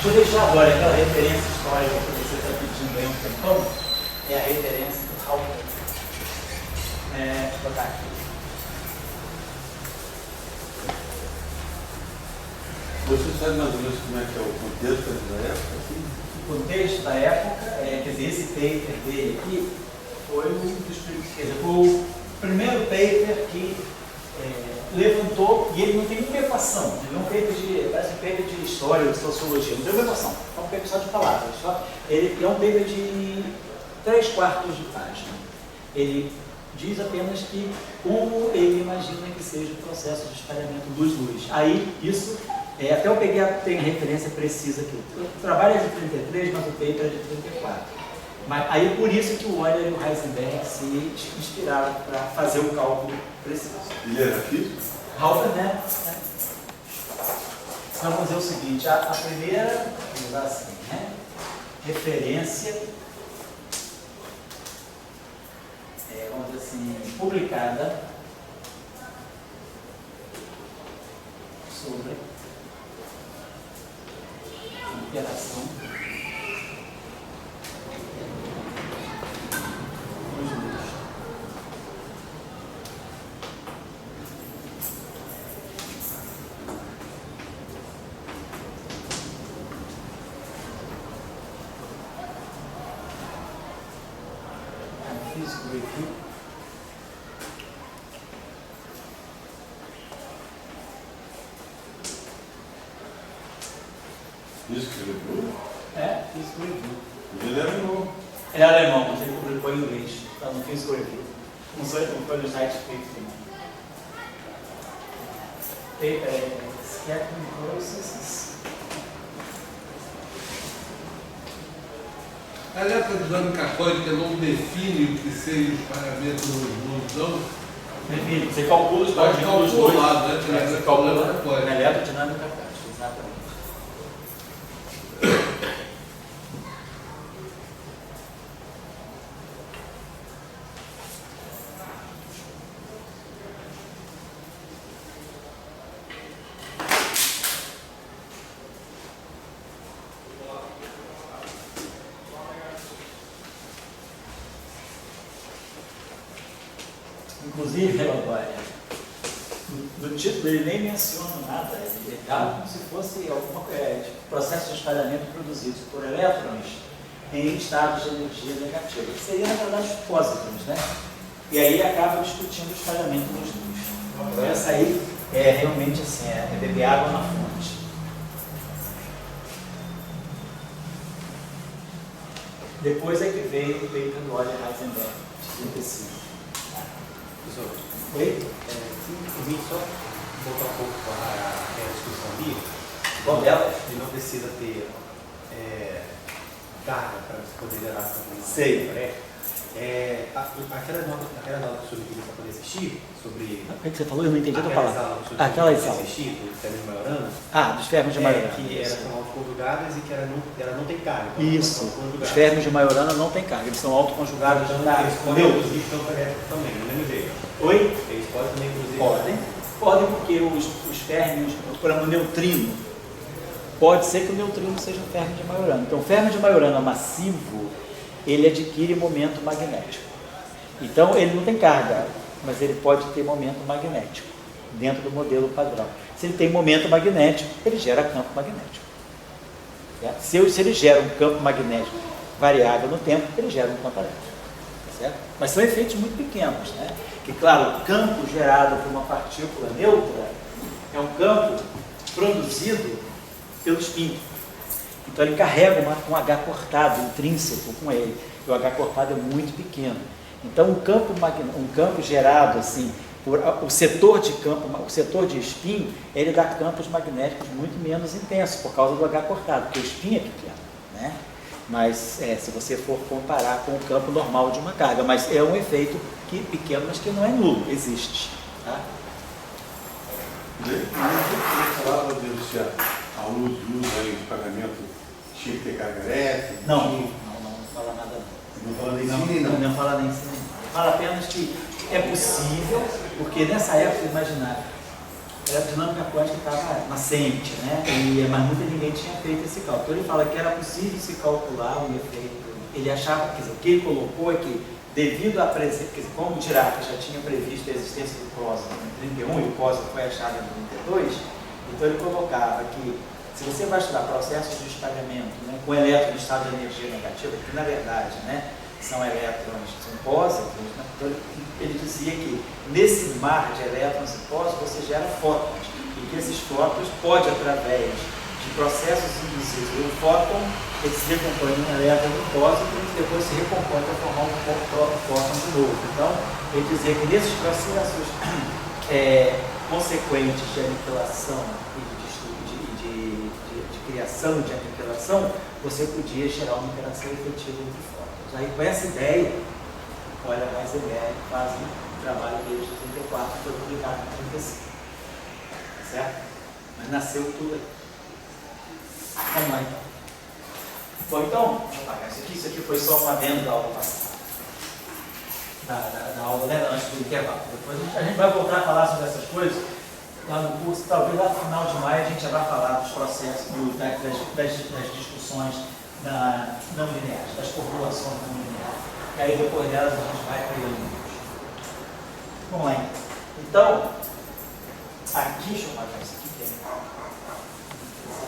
Vou deixar agora aquela referência histórica que você está pedindo aí um tempão, é a referência do Halper. Vou botar aqui. Você sabe mais ou menos como é que é o contexto da época? Assim? O contexto da época, quer dizer, esse paper dele aqui foi um dos primeiros, quer dizer, foi o primeiro paper que levantou, e ele não tem nenhuma equação, ele é um paper parece um paper de história, de sociologia, não tem uma equação, é um paper só de palavras, ele é um paper de 3/4 de página. Ele diz apenas que como ele imagina que seja o processo de espalhamento luz-luz. Aí, isso, até eu tenho a referência precisa aqui. O trabalho é de 33, mas o paper é de 34. Mas aí por isso que o Euler e o Heisenberg se inspiraram para fazer o cálculo preciso. Ele era físico? Halper, né? Então vamos dizer o seguinte, a primeira, vamos usar assim, né? Referência, vamos dizer assim, publicada sobre interação luz-luz. Physical Review. Physical Review? Physical Review. Ele era alemão. Ele é alemão, mas ele publicou em inglês. Está no Physical Review. Não foi no site feito. Scattering Processes. A letra do exame católico não define o que seja os parâmetros não? Define, você calcula os Pode parâmetros dos dois. calcular, né? Você calcula na eletrodinâmica prática, exatamente. Inclusive, no título ele nem menciona nada, ele dá como se fosse algum processo de espalhamento produzido por elétrons em estados de energia negativa, que seria na verdade os pósitrons, né? E aí acaba discutindo o espalhamento dos luz. Então essa aí é realmente assim, é beber água na fonte. Depois é que veio o paper do Euler e Heisenberg, de 35. Professor, Oi? vim só voltar um pouco para a discussão ali. Qual delas? Ele não precisa ter carga para você poder gerar essa coisa. Sei. Aquela aula que o senhor queria para poder assistir, sobre. O que você falou? Eu não entendi a tua palavra. Aquelas aulas assistir, do Fernando de Majorana. Dos ferros de Majorana. Que elas são autoconjugadas e que ela não tem carga. Isso. Os ferros de Majorana não tem carga, eles são autoconjugados na eles podem produzir campo elétrico também, do mesmo jeito. Oi? Eles podem também produzir. Podem porque os férmions, por exemplo, o neutrino, pode ser que o neutrino seja um fermo de Majorana. Então, o fermo de Majorana massivo, ele adquire momento magnético. Então, ele não tem carga, mas ele pode ter momento magnético, dentro do modelo padrão. Se ele tem momento magnético, ele gera campo magnético. Certo? Se ele gera um campo magnético variável no tempo, ele gera um campo elétrico. Certo? Mas são efeitos muito pequenos, né? Que, claro, o campo gerado por uma partícula neutra é um campo produzido pelo spin. Então ele carrega um H cortado, intrínseco com ele. E o H cortado é muito pequeno. Então um campo gerado assim, por o setor de spin, ele dá campos magnéticos muito menos intensos por causa do H cortado, porque o spin é pequeno, né? Mas se você for comparar com o campo normal de uma carga, mas é um efeito pequeno, mas que não é nulo, existe. Tá? Ele falava de a luz aí de pagamento tinha que ter carga elétrica? Não fala nada não. Não fala nem sim, não. Não fala nem sim. Fala apenas que é possível, porque nessa época, imaginar, era a dinâmica quântica que estava nascente, né? Mas nunca ninguém tinha feito esse cálculo. Então ele fala que era possível se calcular um efeito. Ele achava, quer dizer, o que ele colocou é que, devido à presença, como o Dirac já tinha previsto a existência do próson em 31 e o próson foi achado em 32, então ele colocava que, se você vai estudar processos de espalhamento, né, com elétrons em estado de energia negativa, que na verdade, né, são elétrons, são pósitrons, né, então ele dizia que nesse mar de elétrons e pósitrons você gera fótons, e que esses fótons pode, através de processos induzidos pelo fóton, ele se recompõe num elétron no pósitron e depois se recompõe para formar um fóton de novo. Então, ele dizia que nesses processos consequentes de aniquilação e de criação e de aniquilação, você podia gerar uma interação efetiva entre fótons. Aí, com essa ideia, olha, mais Heisenberg faz um trabalho desde 34, que foi publicado em 35. Certo? Mas nasceu tudo aí. Vamos lá, então. Bom, então, deixa eu apagar isso aqui foi só um adendo da aula passada. Da aula, né, antes do intervalo. Depois a gente vai voltar a falar sobre essas coisas lá no curso. Talvez lá no final de maio a gente já vai falar dos processos, das discussões não lineares, das populações não lineares. E aí depois delas a gente vai criando. Vamos lá, então. Aqui, deixa eu apagar isso aqui.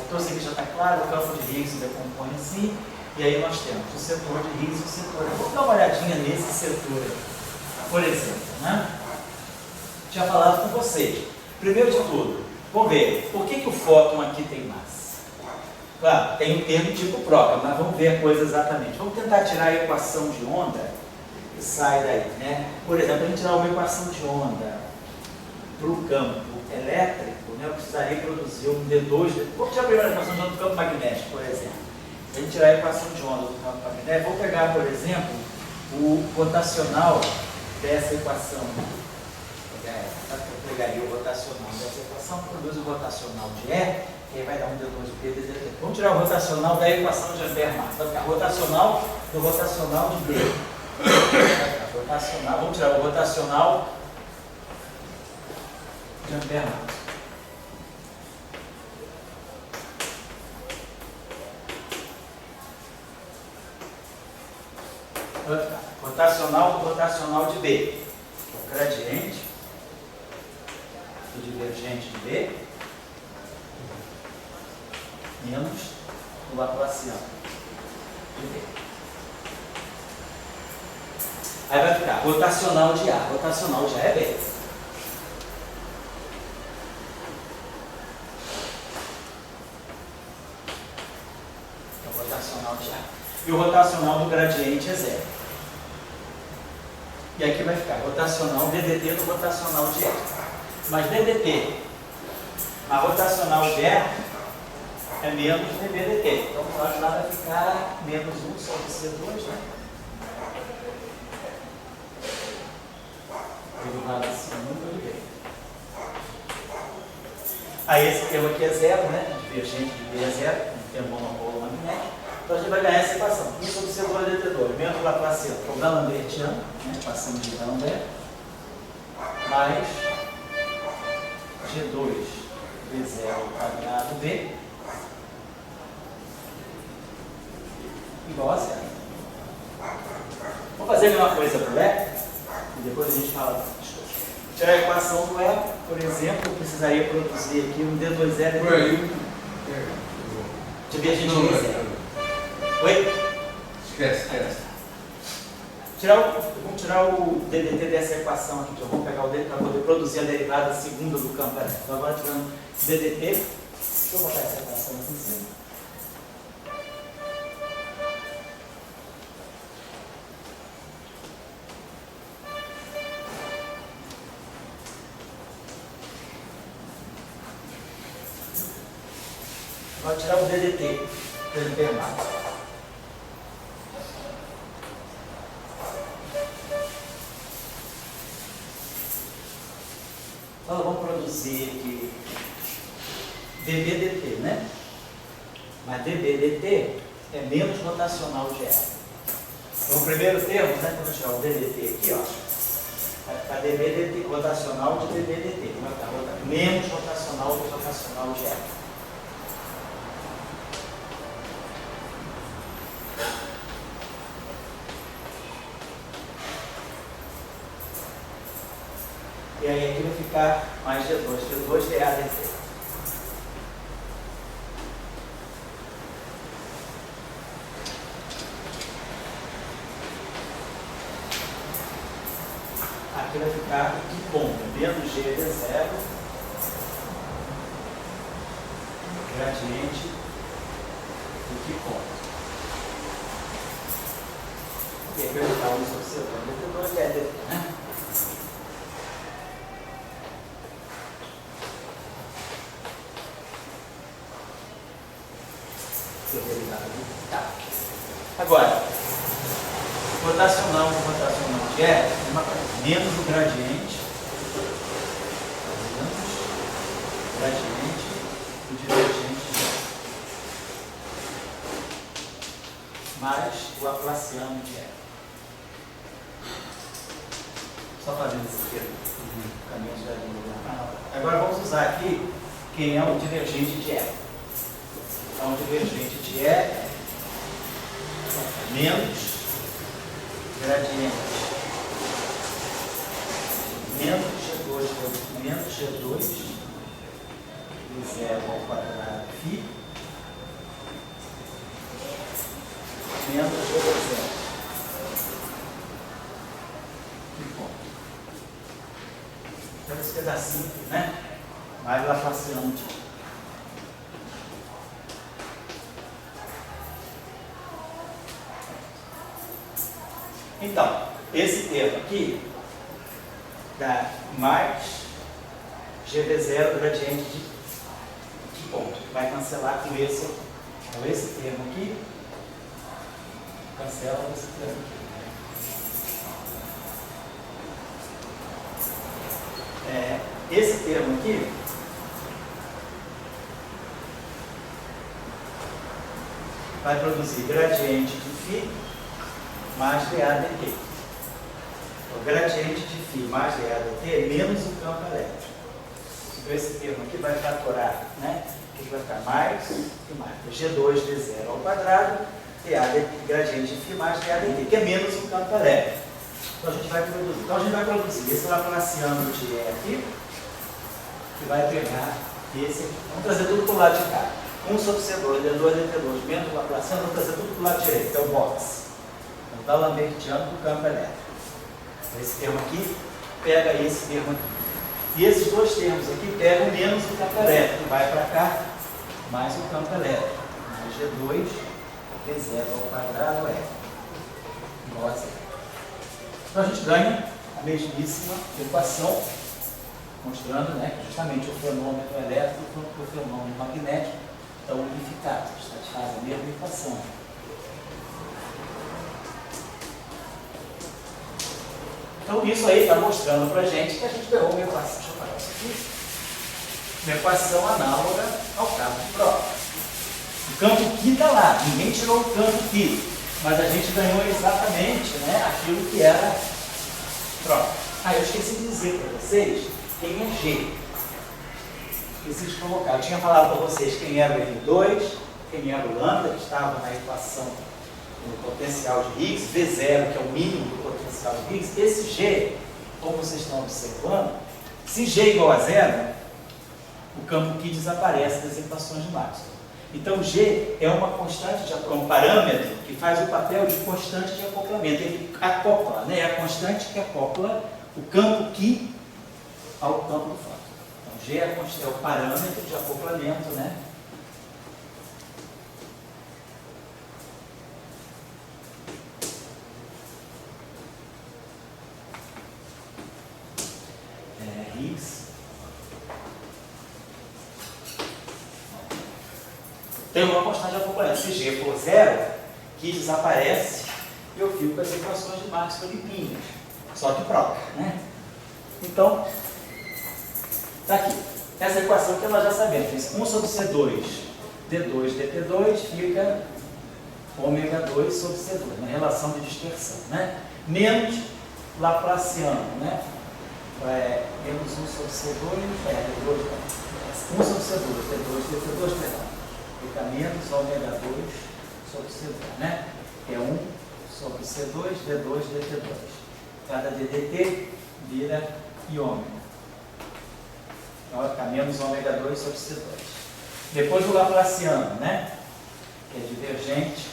Então, isso aqui já está claro, o campo de Higgs se decompõe assim, e aí nós temos o setor de Higgs e o setor. Vamos dar uma olhadinha nesse setor aqui, por exemplo, né? Tinha falado com vocês. Primeiro de tudo, vamos ver, por que o fóton aqui tem massa? Claro, tem um termo tipo próprio, mas vamos ver a coisa exatamente. Vamos tentar tirar a equação de onda que sai daí, né? Por exemplo, a gente tirar uma equação de onda para o campo elétrico, né, eu precisaria produzir um D2. Vamos tirar a primeira equação de onda do campo magnético, por exemplo. Se a gente tirar a equação de onda do campo magnético, vou pegar, por exemplo, o rotacional dessa equação. Eu pegaria o rotacional dessa equação, produz o rotacional de E, que aí vai dar um D2P, D2P. Vamos tirar o rotacional da equação de Ampère-Marx. Vai ficar rotacional do rotacional de D. Vamos tirar o rotacional de Ampère-Marx. Rotacional do rotacional de B. O gradiente do divergente de B menos o laplaciano de B. Aí vai ficar rotacional de A. Rotacional de A é B. Então, rotacional de A. E o rotacional do gradiente é zero. E aqui vai ficar rotacional DDT do rotacional de E. Mas DDT, a rotacional de E é menos dBdt. Então, o lado lá vai ficar menos 1 sobre C2, né? Derivada acima do B. Aí esse termo aqui é zero, né? Divergente de B é zero, não tem monopolo magnético. Então a gente vai ganhar essa equação. 1 sobre C2 dt2, menos o laplaciano, o D'Alembertiano, né? Equação de D'Alembert, mais G2 B0 quadrado B igual a zero. Vamos fazer a mesma coisa para o E e depois a gente fala. Tirar a equação do E, por exemplo, eu precisaria produzir aqui um D2E dt2. Divergente de zero. Oi? Esquece. Vamos tirar o DDT dessa equação aqui, que eu vou pegar o DDT para poder produzir a derivada segunda do campo elétrico. Então, agora tirando DDT, deixa eu botar essa equação aqui em cima. Vou tirar o DDT pelo Ampère-Marx. Então, vamos produzir aqui dBdt, né? Mas dBdt é menos rotacional de E. Então, o primeiro termo, né? Quando eu tirar o ddt aqui, ó, Vai ficar dB rotacional de dB dt. Vai ficar menos rotacional do rotacional de R. E aí aqui vai ficar mais G2 dA dt. Aqui vai ficar que ponto? Menos G de zero, gradiente do que ponto. E aqui vai ficar isso observando dt2 é dt, né? Tá. Agora, rotacional de E é uma coisa, menos o gradiente do divergente de E, mais o laplaciano de E. Só fazendo isso aqui, o caminho de linha. Agora vamos usar aqui quem é o divergente de E. Então, o divergente de E é menos gradiente menos G2 de zero ao quadrado φ menos G2 zero. Então, esse pedacinho, né? Mais laplaciano de E. Então, esse termo aqui dá mais GV0 gradiente de ponto. Vai cancelar com esse. Então, esse termo aqui cancela com esse termo aqui. Esse termo aqui vai produzir gradiente de φ mais dA dt. O gradiente de φ mais dA dt é menos o campo elétrico. Então esse termo aqui vai fatorar, né? Aqui vai ficar mais e mais. G2 de zero ao quadrado, dA dt, gradiente de φ mais dA dt, que é menos o campo elétrico. Então a gente vai produzir. Esse laplaciano de E aqui, que vai pegar esse aqui. Vamos trazer tudo para o lado de cá. 1 sobre C2, D2, dt2, menos o laplaciano, vamos trazer tudo para o lado direito, que é o box. Então, o lambertiano do campo elétrico. Esse termo aqui pega esse termo aqui. E esses dois termos aqui pegam menos o campo elétrico. Vai para cá, mais o campo elétrico. Mais G2, D0 ao quadrado é igual a zero. Então, a gente ganha a mesmíssima equação, mostrando, né, que justamente o fenômeno elétrico e o fenômeno magnético estão unificados, satisfazem a mesma equação. Então, isso aí está mostrando para a gente que a gente pegou uma equação, deixa eu parar isso aqui, uma equação análoga ao campo de prova. O campo φ está lá, ninguém tirou o campo φ, mas a gente ganhou exatamente, né, aquilo que era prova. Eu esqueci de dizer para vocês quem é G. Esqueci de colocar. Eu tinha falado para vocês quem era o L2, quem era o lambda, que estava na equação do potencial de Higgs, V0, que é o mínimo do potencial de Higgs. Esse G, como vocês estão observando, se G é igual a zero, o campo φ desaparece das equações de Maxwell. Então, G é uma constante, um parâmetro que faz o papel de constante de acoplamento. Ele acopla, né? É a constante que acopla o campo φ ao campo do fóton. Então, G é o parâmetro de acoplamento, né? Higgs. Tem uma constante de acoplamento. Se G for zero, que desaparece, eu fico com as equações de Maxwell limpinhas. Só que própria, né? Então, está aqui. Essa equação que nós já sabemos. 1 sobre C2, D2, dt2, fica ômega 2 sobre C2, na relação de dispersão, né? Menos Laplaciano, né? menos 1 sobre C2, D2, 1 sobre C2, D2, perdão. Fica menos ômega 2 sobre C2, né? Que é 1 sobre C2, D2, DT2. Cada DDT vira iômega. Então vai ficar menos ômega 2 sobre C2. Depois o laplaciano, né? Que é divergente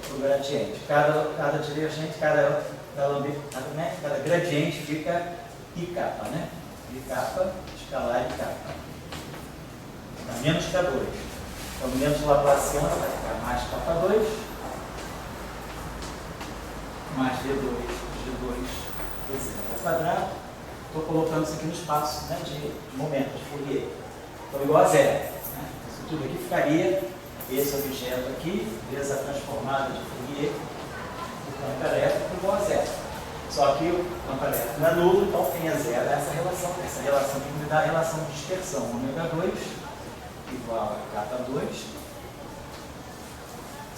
do gradiente. Cada divergente, cada gradiente fica I capa, né? I capa, escalar I capa. Dá menos K2. Então, menos o laplaciano vai ficar mais K2, mais D2, D0 ao quadrado. Estou colocando isso aqui no espaço, né, de momento, de Fourier. Então, igual a zero. Né? Isso tudo aqui ficaria, esse objeto aqui, vezes a transformada de Fourier, do campo elétrico igual a zero. Só que o campo elétrico não é nulo, então tem a zero essa relação que me dá a relação de dispersão. Ômega 2 igual a K2,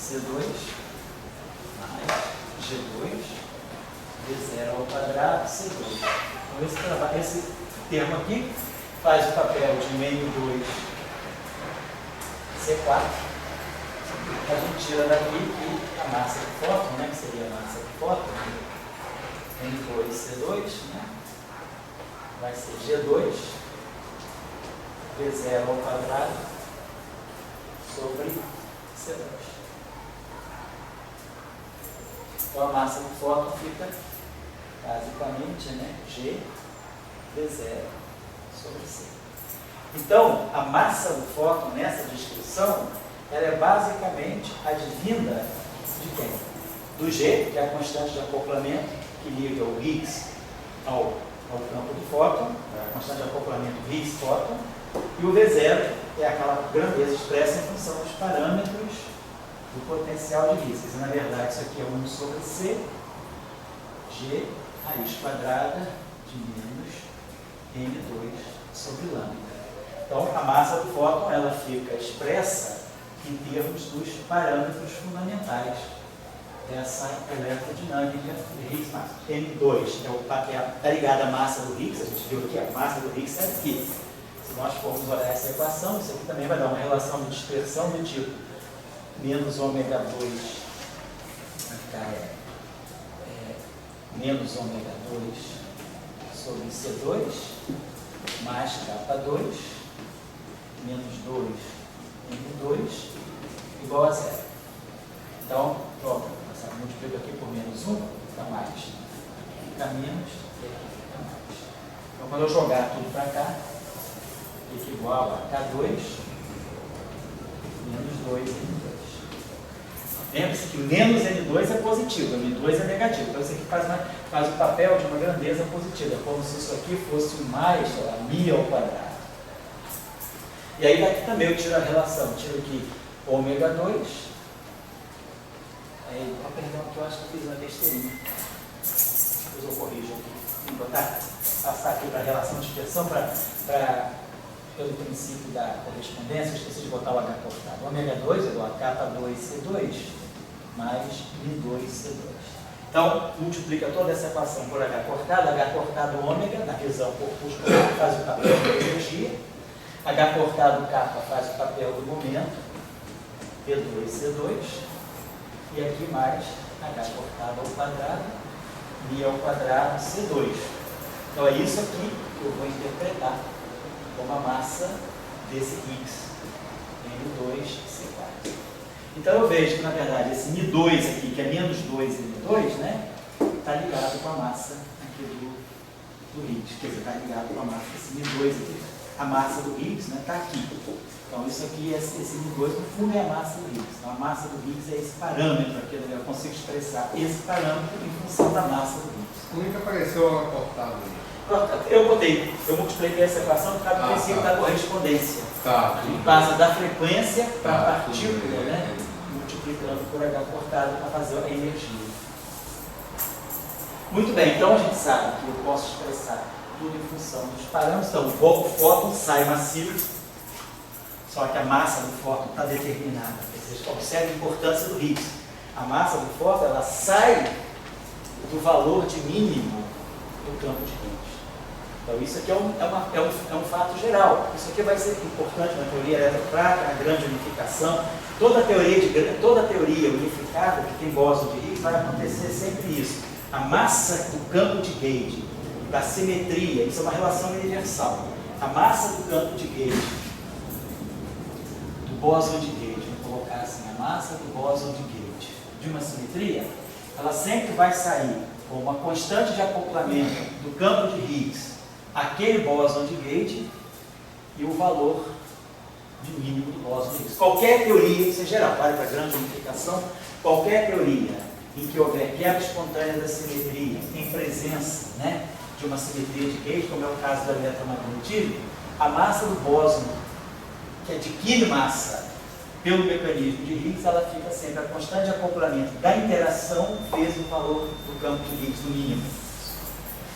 C2, mais G2, D0 ao quadrado, C2. Então esse termo aqui faz o papel de meio 2, C4. A gente tira daqui que a massa do fóton, né, que seria a massa do fóton, N2, C2, né, vai ser G2, D0 ao quadrado sobre C2. Então a massa do fóton fica basicamente, né, G D0 sobre C. Então a massa do fóton nessa descrição ela é basicamente advinda de quem? Do G, que é a constante de acoplamento que liga o Higgs ao campo do fóton, a constante de acoplamento Higgs-fóton. E o V0 é aquela grandeza expressa em função dos parâmetros do potencial de Higgs. Na verdade, isso aqui é 1 sobre C, G raiz quadrada de menos N2 sobre lambda. Então, a massa do fóton ela fica expressa em termos dos parâmetros fundamentais dessa eletrodinâmica de Higgs máximo. N2 está ligada à massa do Higgs, a gente viu aqui, a massa do Higgs é aqui. Se nós formos olhar essa equação, isso aqui também vai dar uma relação de dispersão do tipo menos ômega 2 vai ficar menos ômega 2 sobre C2 mais K2 menos 2 N2 igual a zero. Então, pronto, multiplico aqui por menos 1, fica mais. Fica menos e aqui fica mais. Então, quando eu jogar tudo para cá, fica igual a K2 menos 2 N2. Lembre-se que menos N2 é positivo, N2 é negativo. Então, isso aqui faz o papel de uma grandeza positiva. É como se isso aqui fosse mais, sei lá, μ ao quadrado. E aí daqui também eu tiro a relação. Tiro aqui ômega 2. Aí, perdão, que eu acho que eu fiz uma besteirinha. Depois eu corrijo aqui. Vou passar aqui para a relação de dispersão, pelo princípio da correspondência, eu esqueci de botar o H cortado. Ômega 2 é igual a K2C2 mais μ2C2. Então, multiplica toda essa equação por H cortado ômega, na visão corpuscular, faz o papel da energia. H cortado K faz o papel do momento, P2C2. E aqui mais H cortado ao quadrado, μ ao quadrado, C2. Então, é isso aqui que eu vou interpretar como a massa desse Higgs, N2C4. Então eu vejo que, na verdade, esse μ2 aqui, que é menos 2 N2, né, está ligado com a massa aqui do Higgs, quer dizer, está ligado com a massa desse μ2 aqui. A massa do Higgs está aqui. Então isso aqui, esse μ2, no fundo é a massa do Higgs. Então a massa do Higgs é esse parâmetro aqui, eu consigo expressar esse parâmetro em função da massa do Higgs. Como é que apareceu a cortada aí? Eu multipliquei essa equação por causa do princípio da correspondência. Tá. A gente passa da frequência para a partícula, né? Multiplicando por H cortado para fazer a energia. Muito bem, então a gente sabe que eu posso expressar tudo em função dos parâmetros. Então, o fóton sai massivo, só que a massa do fóton está determinada. Vocês observem a importância do Higgs. A massa do fóton ela sai do valor de mínimo do campo de Higgs. Então isso aqui é um fato geral. Isso aqui vai ser importante na teoria eletrofrágil, a grande unificação. Toda teoria unificada que tem bóson de Higgs vai acontecer sempre isso. A massa do campo de Gauge, da simetria, isso é uma relação universal. A massa do campo de Gauge, do bóson de Gauge, vou colocar assim, a massa do bóson de Gauge, de uma simetria, ela sempre vai sair com uma constante de acoplamento do campo de Higgs, aquele bóson de Gauge e o valor de mínimo do bóson de Higgs. Qualquer teoria, isso é geral, para a grande unificação, qualquer teoria em que houver quebra espontânea da simetria, em presença, né, de uma simetria de Gauge, como é o caso do eletromagnetismo, a massa do bóson, que adquire massa pelo mecanismo de Higgs, ela fica sempre a constante acoplamento da interação vezes o valor do campo de Higgs no mínimo.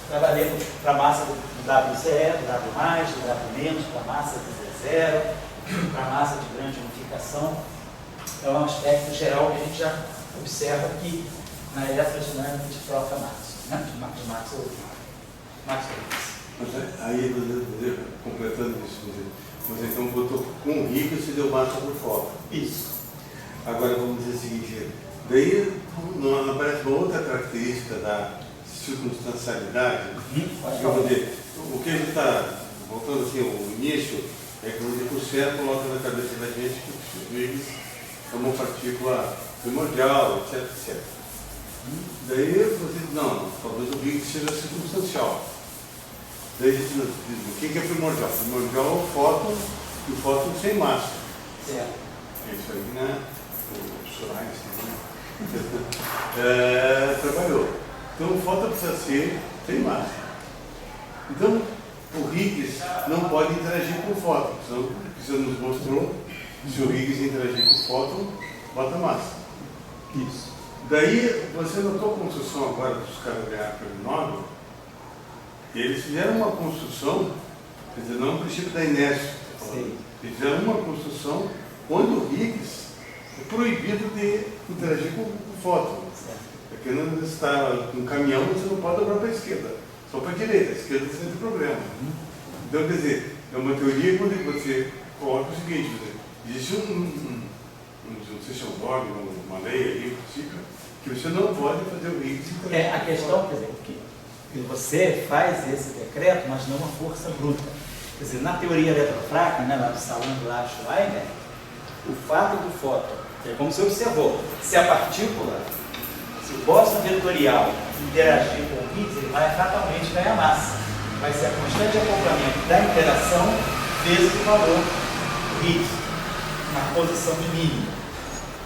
Trabalhamos para a massa do W0, do W+, do W-, para a massa do Z0, para a massa de grande unificação. É um aspecto geral que a gente já observa aqui na eletrodinâmica de troca Maxwell, né? de Maxwell. Mas aí, você, completando isso, você então botou com o Higgs e deu massa para o fóton. Isso. Agora vamos dizer o seguinte, daí não aparece uma outra característica da circunstancialidade. Vamos dizer, o que a gente está, voltando assim ao início, é que o CERN coloca na cabeça da gente que o Higgs é uma partícula primordial, etc, etc. Daí você diz, não, talvez o Higgs seja circunstancial. Daí a gente diz, o que é primordial? Primordial é o fóton, e o fóton sem massa. Certo. É isso aí, né? O Sorais trabalhou. Então o fóton precisa ser sem massa. Então o Higgs não pode interagir com o fóton. Você nos mostrou, se o Higgs interagir com o fóton, bota massa. Isso. Daí, você notou a construção agora dos caras ganharam pelo Nobel? Eles fizeram uma construção, quer dizer, não é um princípio da inércia, eles fizeram uma construção onde o Higgs é proibido de interagir com o fóton. Porque não está no caminhão, você não pode dobrar para a esquerda, só para a direita, a esquerda você tem problema. Então, quer dizer, é uma teoria quando você coloca o seguinte, existe não sei se é um dogma, uma lei aí, um princípio, que você não pode fazer o Higgs. A questão, quer dizer, que você faz esse decreto, mas não uma força bruta. Quer dizer, na teoria eletrofrágil, né, lá do Salão do Schweinberg, o fato do fóton, é como você observou, se a partícula, se o bóson vetorial interagir com o Higgs, ele vai fatalmente ganhar massa. Vai ser a constante de acoplamento da interação vezes o valor do Higgs, na posição de mínimo.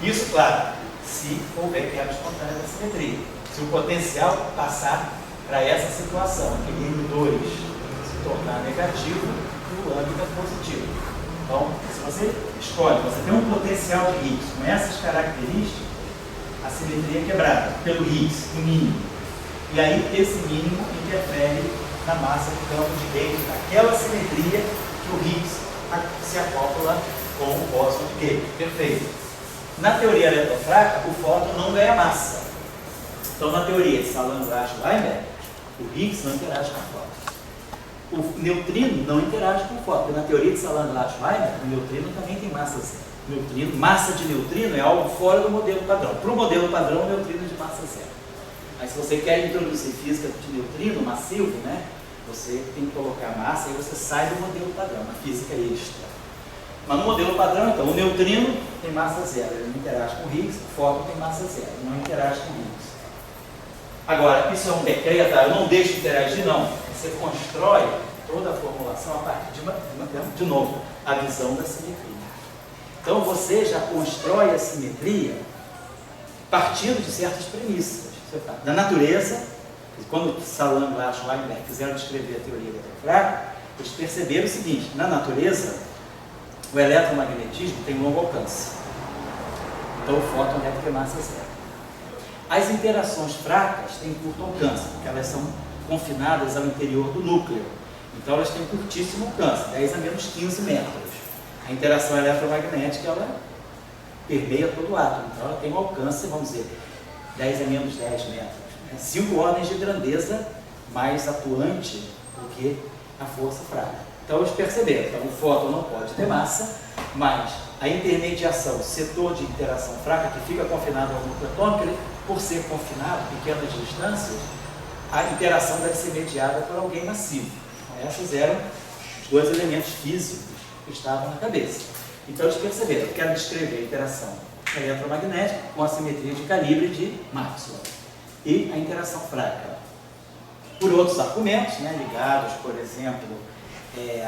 Isso, claro, se houver quebra espontânea da simetria. Se o potencial passar para essa situação, aquele M2 se tornar negativo e o lambda positivo. Então, se você escolhe, você tem um potencial de Higgs com essas características, a simetria é quebrada pelo Higgs, no mínimo. E aí, esse mínimo interfere na massa do campo de Gauge, naquela simetria que o Higgs se acopla com o bóson de Gauge. Perfeito. Na teoria eletrofrágil, o fóton não ganha massa. Então, na teoria de Salando-Schweinberg, o Higgs não interage com o fóton. O neutrino não interage com o fóton, porque na teoria de Salando-Schweinberg, o neutrino também tem massa zero. Massa de neutrino é algo fora do modelo padrão. Para o modelo padrão, o neutrino é de massa zero. Mas se você quer introduzir física de neutrino massivo, né, você tem que colocar massa e você sai do modelo padrão, na física extra. Mas no modelo padrão, então, o neutrino tem massa zero, ele não interage com o Higgs, o fóton tem massa zero, não interage com o Higgs. Agora, isso é um decreto, eu não deixo de interagir, não. Você constrói toda a formulação a partir de novo, a visão da simetria. Então, você já constrói a simetria partindo de certas premissas. Na natureza, quando Salando e Schweinberg quiseram descrever a teoria eletrofrágil, eles perceberam o seguinte: na natureza, o eletromagnetismo tem longo alcance. Então o fóton deve ter massa zero. As interações fracas têm curto alcance, porque elas são confinadas ao interior do núcleo. Então elas têm curtíssimo alcance, 10 a menos 15 metros. A interação eletromagnética, ela permeia todo o átomo. Então ela tem um alcance, vamos dizer, 10 a menos 10 metros. 5 ordens de grandeza mais atuante do que a força fraca. Então eles perceberam, então o fóton não pode ter massa, mas a intermediação, setor de interação fraca, que fica confinado ao núcleo atômico, ele, por ser confinado a pequenas distâncias, a interação deve ser mediada por alguém massivo. Então, esses eram os dois elementos físicos que estavam na cabeça. Então eles perceberam, eu quero descrever a interação eletromagnética com a simetria de calibre de Maxwell e a interação fraca. Por outros argumentos, né, ligados, por exemplo,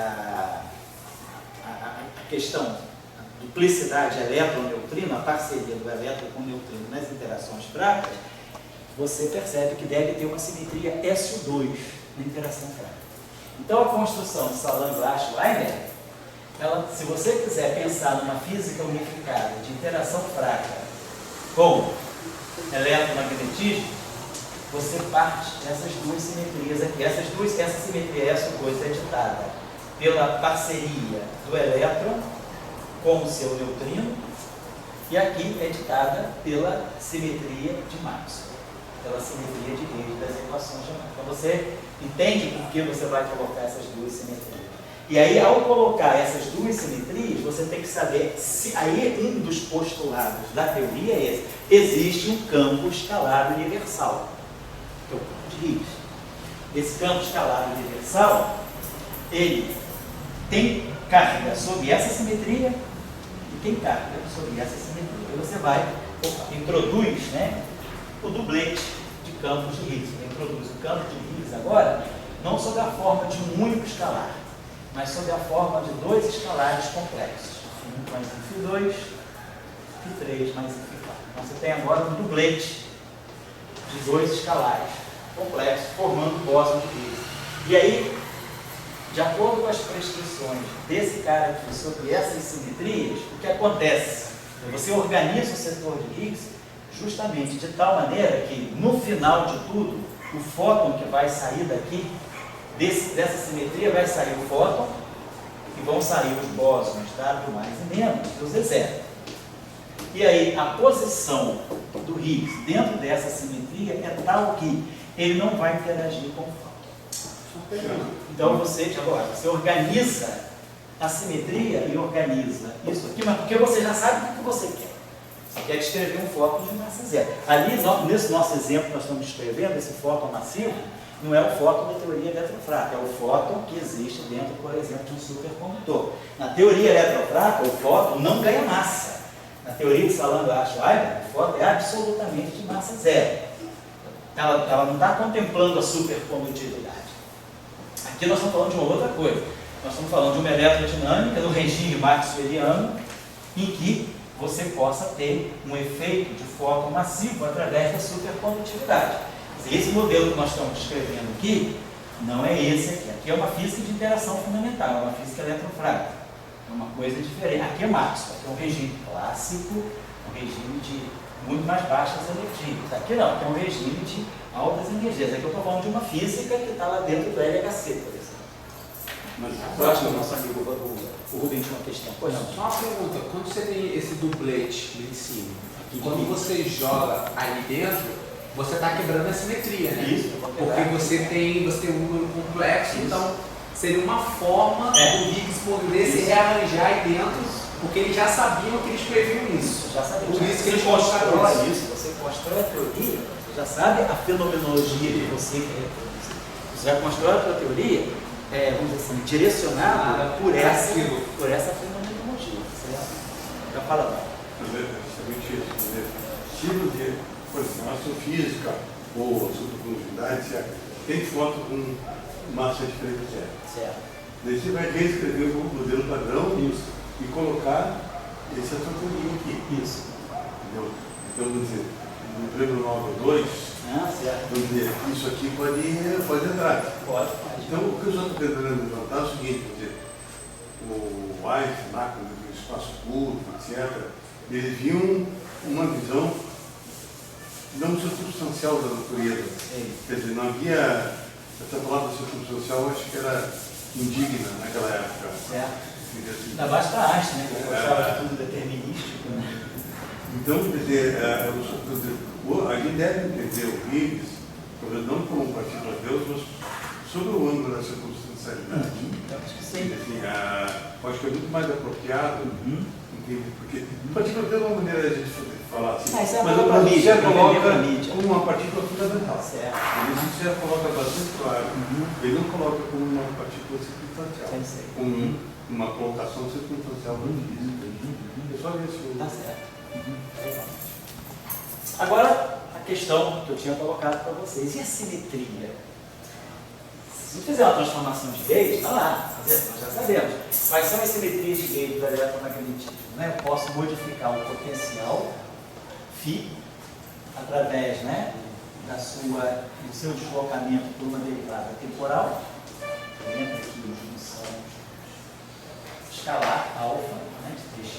a questão da duplicidade elétron-neutrino, a parceria do elétron com o neutrino nas interações fracas, você percebe que deve ter uma simetria SO2 na interação fraca. Então a construção de Salant-Glashweimer, se você quiser pensar numa física unificada de interação fraca com eletromagnetismo, você parte dessas duas simetrias aqui. Essa simetria SO2 é ditada pela parceria do elétron com o seu neutrino, e aqui é ditada pela simetria de Maxwell, pela simetria de rede das equações de Maxwell. Então você entende por que você vai colocar essas duas simetrias. E aí, ao colocar essas duas simetrias, você tem que saber se aí um dos postulados da teoria é esse: existe um campo escalar universal, que é o campo de Higgs. Esse campo escalar universal, ele tem carga sobre essa simetria e tem carga sobre essa simetria. Aí você introduz, né, o dublete de campos de Higgs. Você introduz o campo de Higgs agora, não sob a forma de um único escalar, mas sob a forma de dois escalares complexos, φ1 mais φ2 e 3 mais φ4. Então você tem agora um dublete de dois escalares complexos, formando o bóson de Higgs. E aí, de acordo com as prescrições desse cara aqui sobre essas simetrias, o que acontece? Você organiza o setor de Higgs justamente de tal maneira que, no final de tudo, o fóton que vai sair daqui, dessa simetria, vai sair o fóton, e vão sair os bósons W mais e menos, e o Z0. E aí, a posição do Higgs dentro dessa simetria é tal que ele não vai interagir com o fóton. Então você organiza a simetria e organiza isso aqui, mas porque você já sabe o que você quer. Você quer descrever um fóton de massa zero. Ali, nesse nosso exemplo, nós estamos descrevendo esse fóton massivo, não é o fóton da teoria eletrofraca, é o fóton que existe dentro, por exemplo, de um supercondutor. Na teoria eletrofraca, o fóton não ganha massa. Na teoria de Salant-Glashweimer, o fóton é absolutamente de massa zero. Ela não está contemplando a supercondutividade. Aqui nós estamos falando de uma outra coisa. Nós estamos falando de uma eletrodinâmica no regime maxwelliano, em que você possa ter um efeito de fóton massivo através da supercondutividade. Esse modelo que nós estamos descrevendo aqui não é esse aqui. Aqui é uma física de interação fundamental, é uma física eletrofrágil. É uma coisa diferente. Aqui é Maxwell, aqui é um regime clássico, um regime de muito mais baixas energias. Aqui não, aqui é um regime de altas energias. Aqui eu estou falando de uma física que está lá dentro do LHC, por exemplo. Mas eu acho que o nosso amigo o Rubens tinha uma questão. Pois não. Só uma pergunta, quando você tem esse dublete ali em cima, quando você joga ali dentro, você está quebrando a simetria, né? Isso, porque você tem um número complexo, isso. então seria uma forma do Higgs poder se rearranjar aí dentro, porque eles já sabiam que eles previam isso. Já sabe, Por isso que eles constrói mostraram isso. Você constrói a teoria, você já sabe a fenomenologia que você quer reproduzir. Você já constrói a tua teoria, vamos dizer assim, direcionada por essa fenomenologia. Já fala lá. É justamente isso. Estilo de, por exemplo, astrofísica ou supercondutividade, tem foto com massa diferente zero. Certo. Daí você vai reescrever o modelo padrão e colocar essa teoria aqui. Isso. Entendeu? Então, vamos dizer, no prêmio 9 certo. vamos dizer, isso aqui pode entrar. Pode. Então, o que eu estou tentando levantar é o seguinte, quer dizer, o Einstein, lá, do espaço curvo, etc., eles viam uma visão não circunstancial da natureza. Sim. Quer dizer, não havia, essa palavra circunstancial, eu acho que era indigna naquela época. Certo. Assim. Ainda mais para Einstein, né? Que gostava de tudo determinístico. Né? Então, quer dizer, a gente deve entender o Higgs talvez não como partícula de Deus, mas sobre o ângulo da circunstancialidade. Acho que sim. Assim, acho que é muito mais apropriado, entende? Porque partícula de Deus é uma maneira de a gente falar assim, Isso é mas uma o mídia, José coloca para mídia. como uma partícula fundamental. Certo. Ele já coloca bastante claro. Ele não coloca como uma partícula circunstancial, Sei. como uma colocação circunstancial da física. É só isso. Tá certo. Agora, a questão que eu tinha colocado para vocês. E a simetria? Se eu fizer uma transformação de Gauge, está lá. Nós já sabemos. Quais são as simetrias de Gauge do eletromagnetismo? Né? Eu posso modificar o potencial φ através, né, do seu deslocamento por uma derivada temporal. Entra aqui a função escalar alfa, né, de dx.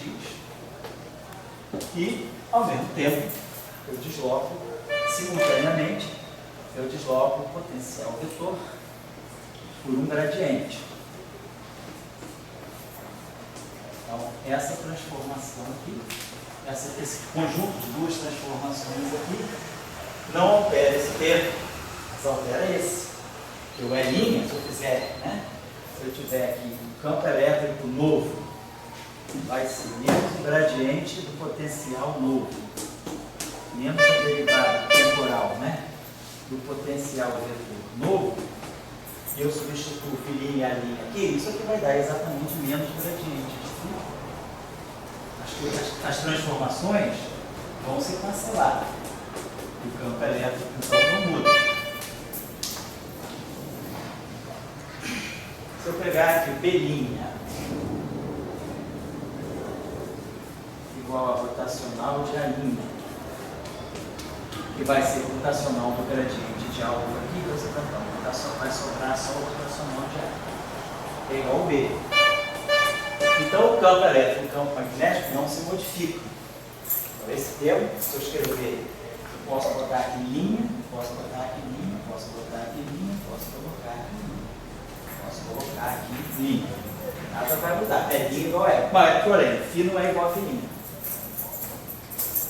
E, ao mesmo tempo, eu desloco, simultaneamente, eu desloco o potencial vetor por um gradiente. Então, essa transformação aqui, esse conjunto de duas transformações aqui, não altera esse termo, mas altera esse. Que o E', se eu fizer, né, se eu tiver aqui um campo elétrico novo, vai ser menos o gradiente do potencial novo, menos a derivada temporal, né, do potencial vetor novo, e eu substituo o φ' e a linha aqui, isso aqui vai dar exatamente menos gradiente. As transformações vão se cancelar. O campo elétrico então não muda. Se eu pegar aqui B' igual a rotacional de A', que vai ser rotacional do gradiente de alfa aqui, você vai sobrar só o rotacional de A. É igual ao B. Então o campo elétrico e o campo magnético não se modificam. Então, esse termo, se eu escrever, eu posso botar aqui linha, posso botar aqui linha, posso botar aqui linha, posso colocar aqui linha. Posso colocar aqui linha. Nada vai mudar. É linha igual a E. Mas, porém, φ não é igual a φ'.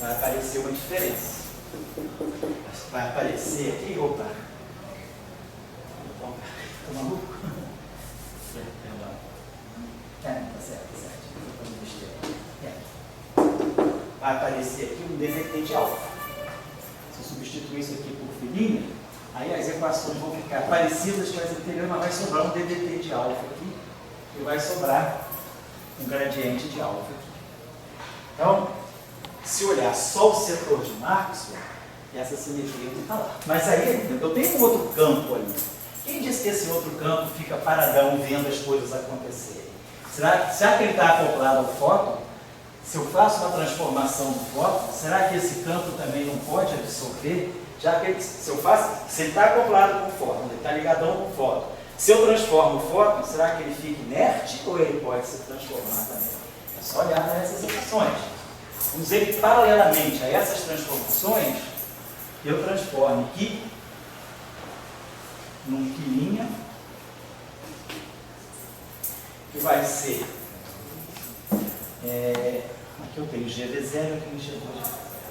Vai aparecer uma diferença. Vai aparecer aqui, opa. Estou maluco? Tá certo. Vai aparecer aqui um DVT de alfa. Se eu substituir isso aqui por φ', aí as equações vão ficar parecidas com as anteriores, mas vai sobrar um DVT de alfa aqui, e vai sobrar um gradiente de alfa aqui. Então, se olhar só o setor de Maxwell, essa simetria não está lá. Mas aí, eu tenho um outro campo ali. Quem disse que esse outro campo fica paradão vendo as coisas acontecerem? Será que ele está acoplado ao fóton? Se eu faço uma transformação do fóton, será que esse campo também não pode absorver? Já que ele está acoplado com o fóton, ele está ligadão com o fóton. Se eu transformo o fóton, será que ele fica inerte ou ele pode se transformar também? É só olhar para essas equações. Vamos dizer que paralelamente a essas transformações, eu transformo aqui num φ', que vai ser, aqui eu tenho GV0, aqui em G2,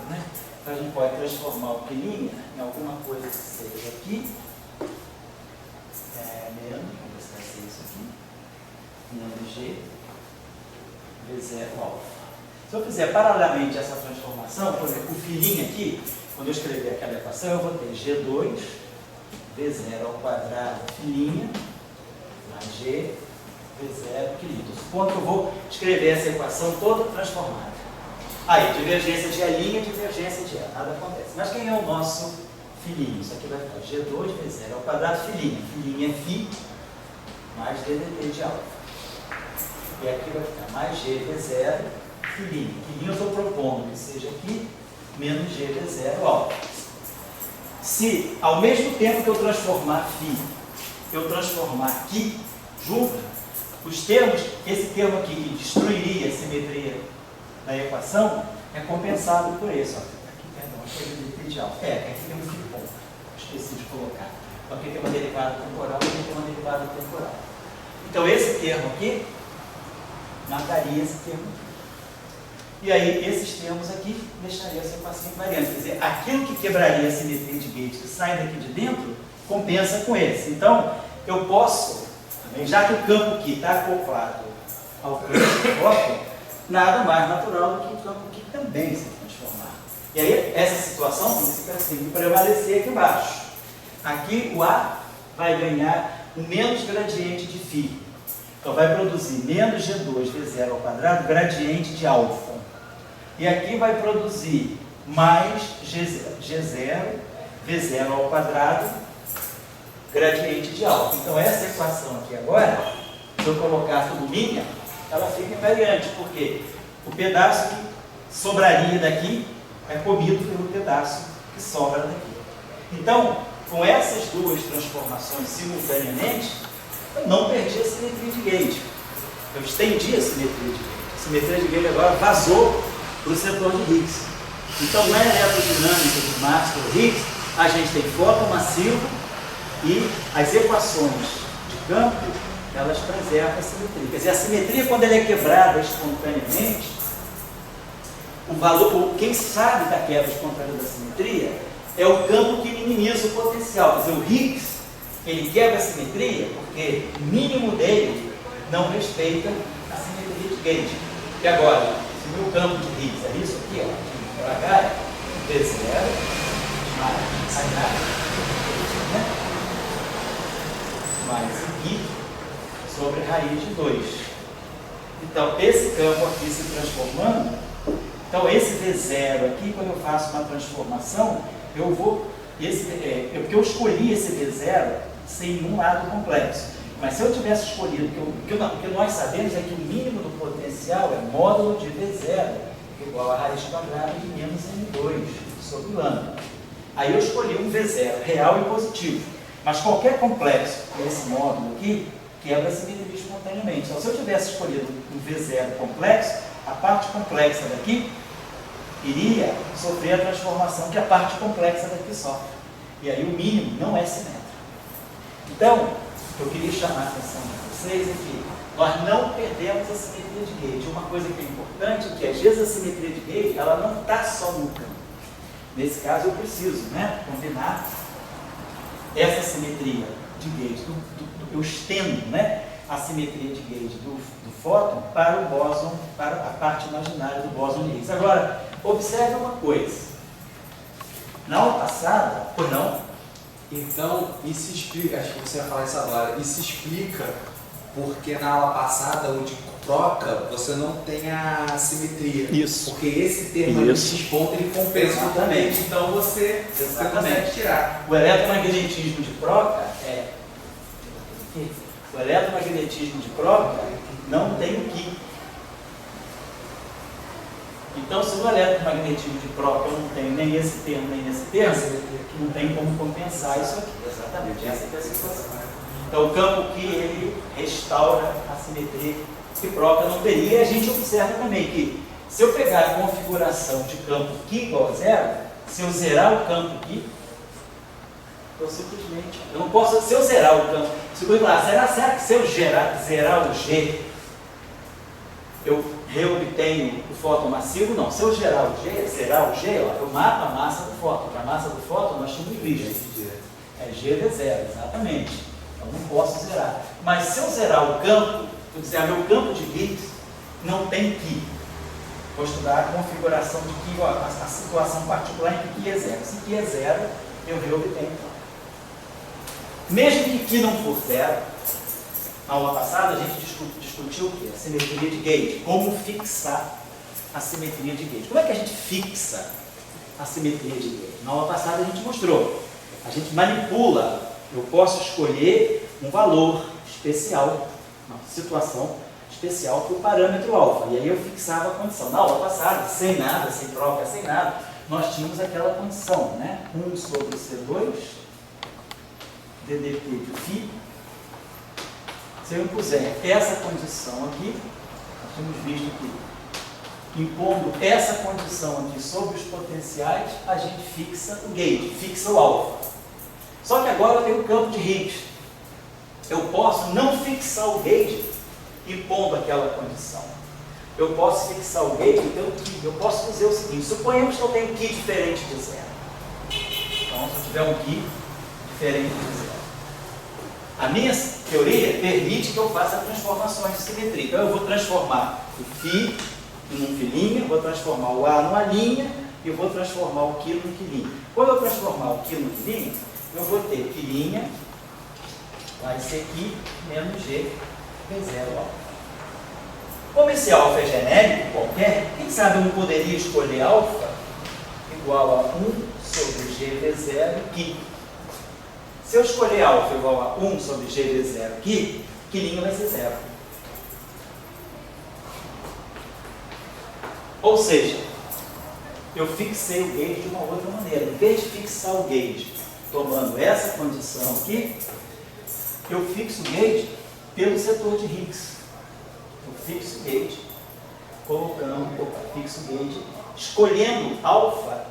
né? Então a gente pode transformar o φ' em alguma coisa que seja aqui, menos, vamos ver se vai ser isso aqui, menos G, V0 alfa. Se eu fizer paralelamente essa transformação, por exemplo, o φ' aqui, quando eu escrever aquela equação, eu vou ter G2, V0 ao quadrado, φ' mais G, V0, querido. Supondo que eu vou escrever essa equação toda transformada. Aí, divergência de A', divergência de A, nada acontece. Mas quem é o nosso φ'? Isso aqui vai ficar G2, V0 ao quadrado, φ'. Φ' é φ mais ddt de alfa. E aqui vai ficar mais G, V0, φ'. Φ' eu estou propondo que seja aqui, menos G, V0 alfa. Se, ao mesmo tempo que eu transformar φ, eu transformar aqui, junto, os termos, esse termo aqui que destruiria a simetria da equação, é compensado por esse. Ó. Aqui, perdão, aqui é ddt de alfa. Aqui tem um φ ponto. Esqueci de colocar. Então, aqui tem uma derivada temporal e aqui tem uma derivada temporal. Então, esse termo aqui mataria esse termo aqui. E aí, esses termos aqui deixariam essa equação invariante. Quer dizer, aquilo que quebraria a simetria de gauge que sai daqui de dentro, compensa com esse. Então, eu posso, já que o campo aqui está acoplado ao campo de foco, nada mais natural do que o campo aqui também se transformar. E aí, essa situação tem que prevalecer aqui embaixo. Aqui, o A vai ganhar o menos gradiente de φ. Então, vai produzir menos G2 V0 ao quadrado, gradiente de alfa. E aqui vai produzir mais G0 V0 ao quadrado, gradiente de alfa. Então, essa equação aqui agora, se eu colocar tudo linha, ela fica invariante, porque o pedaço que sobraria daqui é comido pelo pedaço que sobra daqui. Então, com essas duas transformações simultaneamente, eu não perdi a simetria de gauge. Eu estendi a simetria de gauge. A simetria de gauge agora vazou para o setor de Higgs. Então, na eletrodinâmica de Maxwell Higgs, a gente tem fóton massivo e as equações de campo, elas preservam a simetria. Quer dizer, a simetria, quando ela é quebrada espontaneamente, o valor, quem sabe da quebra espontânea da simetria é o campo que minimiza o potencial. Quer dizer, o Higgs, ele quebra a simetria porque o mínimo dele não respeita a simetria de gauge. E agora, se o meu campo de Higgs é isso aqui, ó, para cá é V0 mais H, né? Mais I sobre raiz de 2. Então, esse campo aqui se transformando, então esse V0 aqui, quando eu faço uma transformação, eu vou, porque eu escolhi esse V0 sem nenhum lado complexo. Mas se eu tivesse escolhido, o que nós sabemos é que o mínimo do potencial é módulo de V0 igual a raiz quadrada de menos M2 sobre lambda. Aí eu escolhi um V0 real e positivo. Mas qualquer complexo desse módulo aqui quebra a simetria espontaneamente. Então, se eu tivesse escolhido um V0 complexo, a parte complexa daqui iria sofrer a transformação que a parte complexa daqui sofre. E aí o mínimo não é simétrico. Então, o que eu queria chamar a atenção de vocês é que nós não perdemos a simetria de gauge. Uma coisa que é importante é que às vezes a simetria de gauge ela não está só no campo. Nesse caso eu preciso, né, combinar essa simetria de gauge, eu estendo, né, a simetria de gauge do fóton para o bóson, para a parte imaginária do bóson de Higgs. Agora, observe uma coisa. Na aula passada, pois não? Então, isso explica, acho que você vai falar isso agora, isso explica porque na aula passada, o de troca, você não tem a simetria. Isso. Porque esse termo de X ponto, ele compensa totalmente. Então, você consegue tirar. O eletromagnetismo de Proca o eletromagnetismo de Proca não tem o Ki. Então, se no eletromagnetismo de Proca eu não tenho nem esse termo, nem esse termo, não tem como compensar isso aqui. Exatamente, essa é a situação. Então, o campo que ele restaura a simetria que Proca não teria. E a gente observa também que, se eu pegar a configuração de campo Ki igual a zero, se eu zerar o campo aqui, eu simplesmente, eu não posso, se eu zerar o campo, se eu falar, será que se eu zerar o G, eu reobtenho o fóton massivo? Não, se eu zerar o G, ó, eu mato a massa do fóton, porque a massa do fóton nós tínhamos visto. É GV0, exatamente. Então não posso zerar. Mas se eu zerar o campo, eu dizer, meu campo de Higgs não tem Ki. Vou estudar a configuração de Ki, a situação particular em que Ki é zero. Se Ki é zero, eu reobtenho. Mesmo que Ki não for zero, na aula passada a gente discutiu o quê? A simetria de gauge. Como fixar a simetria de gauge. Como é que a gente fixa a simetria de gauge? Na aula passada a gente mostrou. A gente manipula. Eu posso escolher um valor especial, uma situação especial para o parâmetro alfa. E aí eu fixava a condição. Na aula passada, sem nada, sem troca, sem nada, nós tínhamos aquela condição, né? 1 sobre C2, DDT de φ. Se eu impuser essa condição aqui, nós temos visto que, impondo essa condição aqui sobre os potenciais, a gente fixa o gauge, fixa o alfa. Só que agora eu tenho o campo de Higgs. Eu posso não fixar o gauge impondo aquela condição. eu posso fixar o gauge pelo Ki. Eu posso dizer o seguinte, suponhamos que eu tenho um Ki diferente de zero. Então, se eu tiver um Ki diferente de zero. A minha teoria permite que eu faça transformações de simetria. Então, eu vou transformar o Φ num Φ', vou transformar o A numa linha e vou transformar o Ki num Q'L. Quando eu transformar o Ki num Q'L, eu vou ter Q'L vai ser Ki menos G V0 alfa. Como esse alfa é genérico qualquer, quem sabe eu não poderia escolher alfa igual a 1 sobre GV0 Ki. Se eu escolher alfa igual a 1 sobre GV0 Ki, Q'L vai ser zero. Ou seja, eu fixei o gauge de uma outra maneira. Em vez de fixar o gauge tomando essa condição aqui, eu fixo o gauge pelo setor de Higgs. Eu fixo o gauge fixo o gauge escolhendo alfa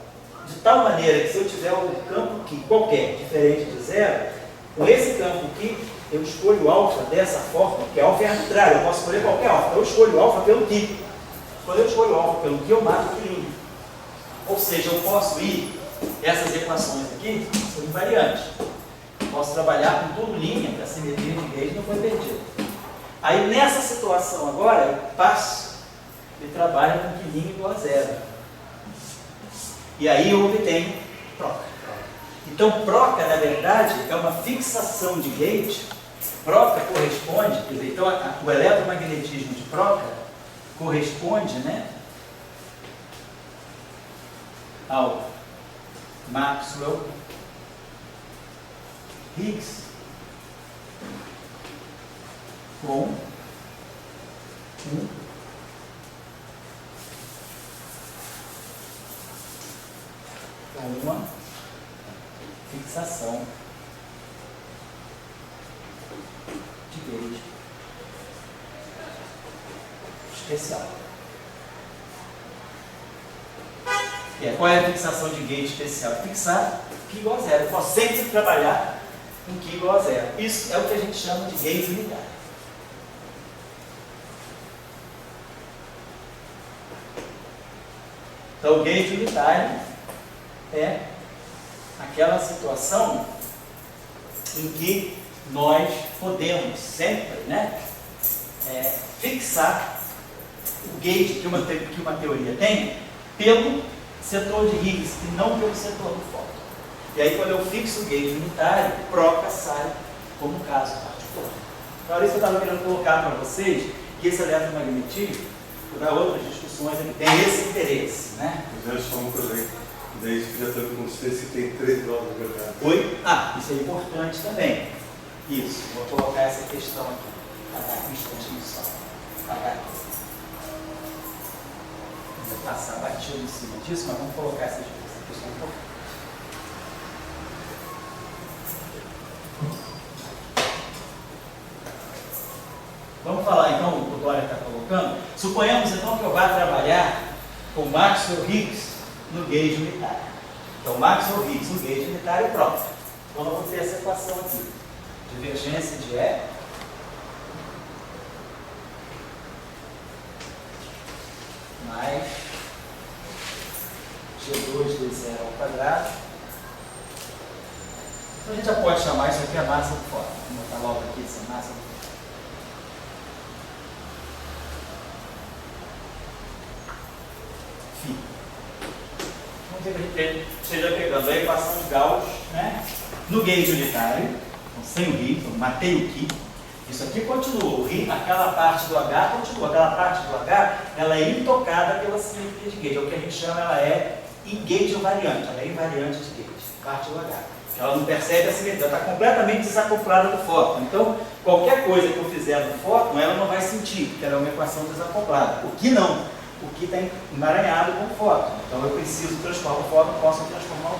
de tal maneira que se eu tiver um campo Ki qualquer, diferente de zero, com esse campo Ki, eu escolho o alfa dessa forma, porque alfa é arbitrário, eu posso escolher qualquer alfa, eu escolho o alfa pelo Ki. Quando eu escolho o alfa pelo Ki, eu mato o Q'L. Ou seja, eu posso ir, essas equações aqui são invariantes. Posso trabalhar com tudo linha, que a simetria de gauge não foi perdida. Aí nessa situação agora, eu passo e trabalho com Q'L igual a zero. E aí eu obtenho proca. Então proca, na verdade, é uma fixação de gauge. Proca corresponde, quer dizer, então o eletromagnetismo de proca corresponde, né, ao Maxwell Higgs com uma fixação de gauge especial. Qual é a fixação de gauge especial? Fixar Ki igual a zero. Eu posso sempre trabalhar com Ki igual a zero. Isso é o que a gente chama de gauge unitário. Então, o gauge unitário é aquela situação em que nós podemos sempre, né, fixar o gauge que uma teoria tem pelo setor de Higgs e não pelo setor do fóton. E aí, quando eu fixo o gauge unitário, proca sai como caso particular. Então, era isso que eu estava querendo colocar para vocês, que esse eletromagnetismo, para outras discussões, ele tem esse interesse, né? Mas é só uma coisa aí. Daí você já está com você se tem 3 graus de verdade. Oi? Ah, isso é importante também. Isso, vou colocar essa questão aqui. Um instantinho só. Vou passar batido em cima disso, mas vamos colocar essa questão importante. Vamos falar então o que o Dória está colocando. Suponhamos então que eu vá trabalhar com Maxwell Higgs no gauge unitário. Então, Maxwell Higgs no gauge unitário próprio. Então, nós vamos ter essa equação aqui. Divergência de E mais G2D0 ao quadrado. Então, a gente já pode chamar isso aqui a massa do fóton. Vou botar logo aqui essa massa do fóton. Vamos ver que a gente esteja pegando a equação de Gauss, né, no gauge unitário, então, sem o Higgs, então, matei o Ki. Isso aqui continua, aquela parte do H continua, aquela parte do H ela é intocada pela simetria de gauge, é o que a gente chama, ela é gauge invariante, ela é invariante de gauge, parte do H. Ela não percebe a simetria, ela está completamente desacoplada do fóton. Então, qualquer coisa que eu fizer no fóton, ela não vai sentir, porque ela é uma equação desacoplada. O Ki não. O Ki está emaranhado com o fóton. Então, eu preciso transformar o fóton, posso transformar o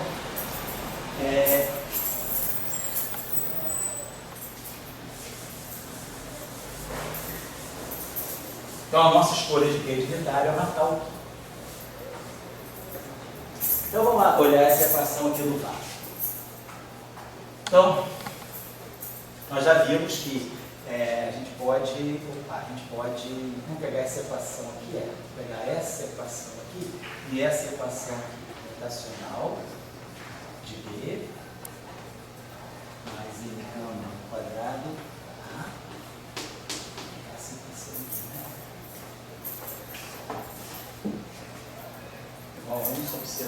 Então, a nossa escolha de gauge unitário é matar o Ki. Então, vamos lá olhar essa equação aqui do VAR. Então, nós já vimos que vamos pegar essa equação aqui, pegar essa equação aqui, e essa equação aqui, rotacional de B, mais N gama ao quadrado, tá? Essa equação aqui, né? Igual a 1 sobre C2.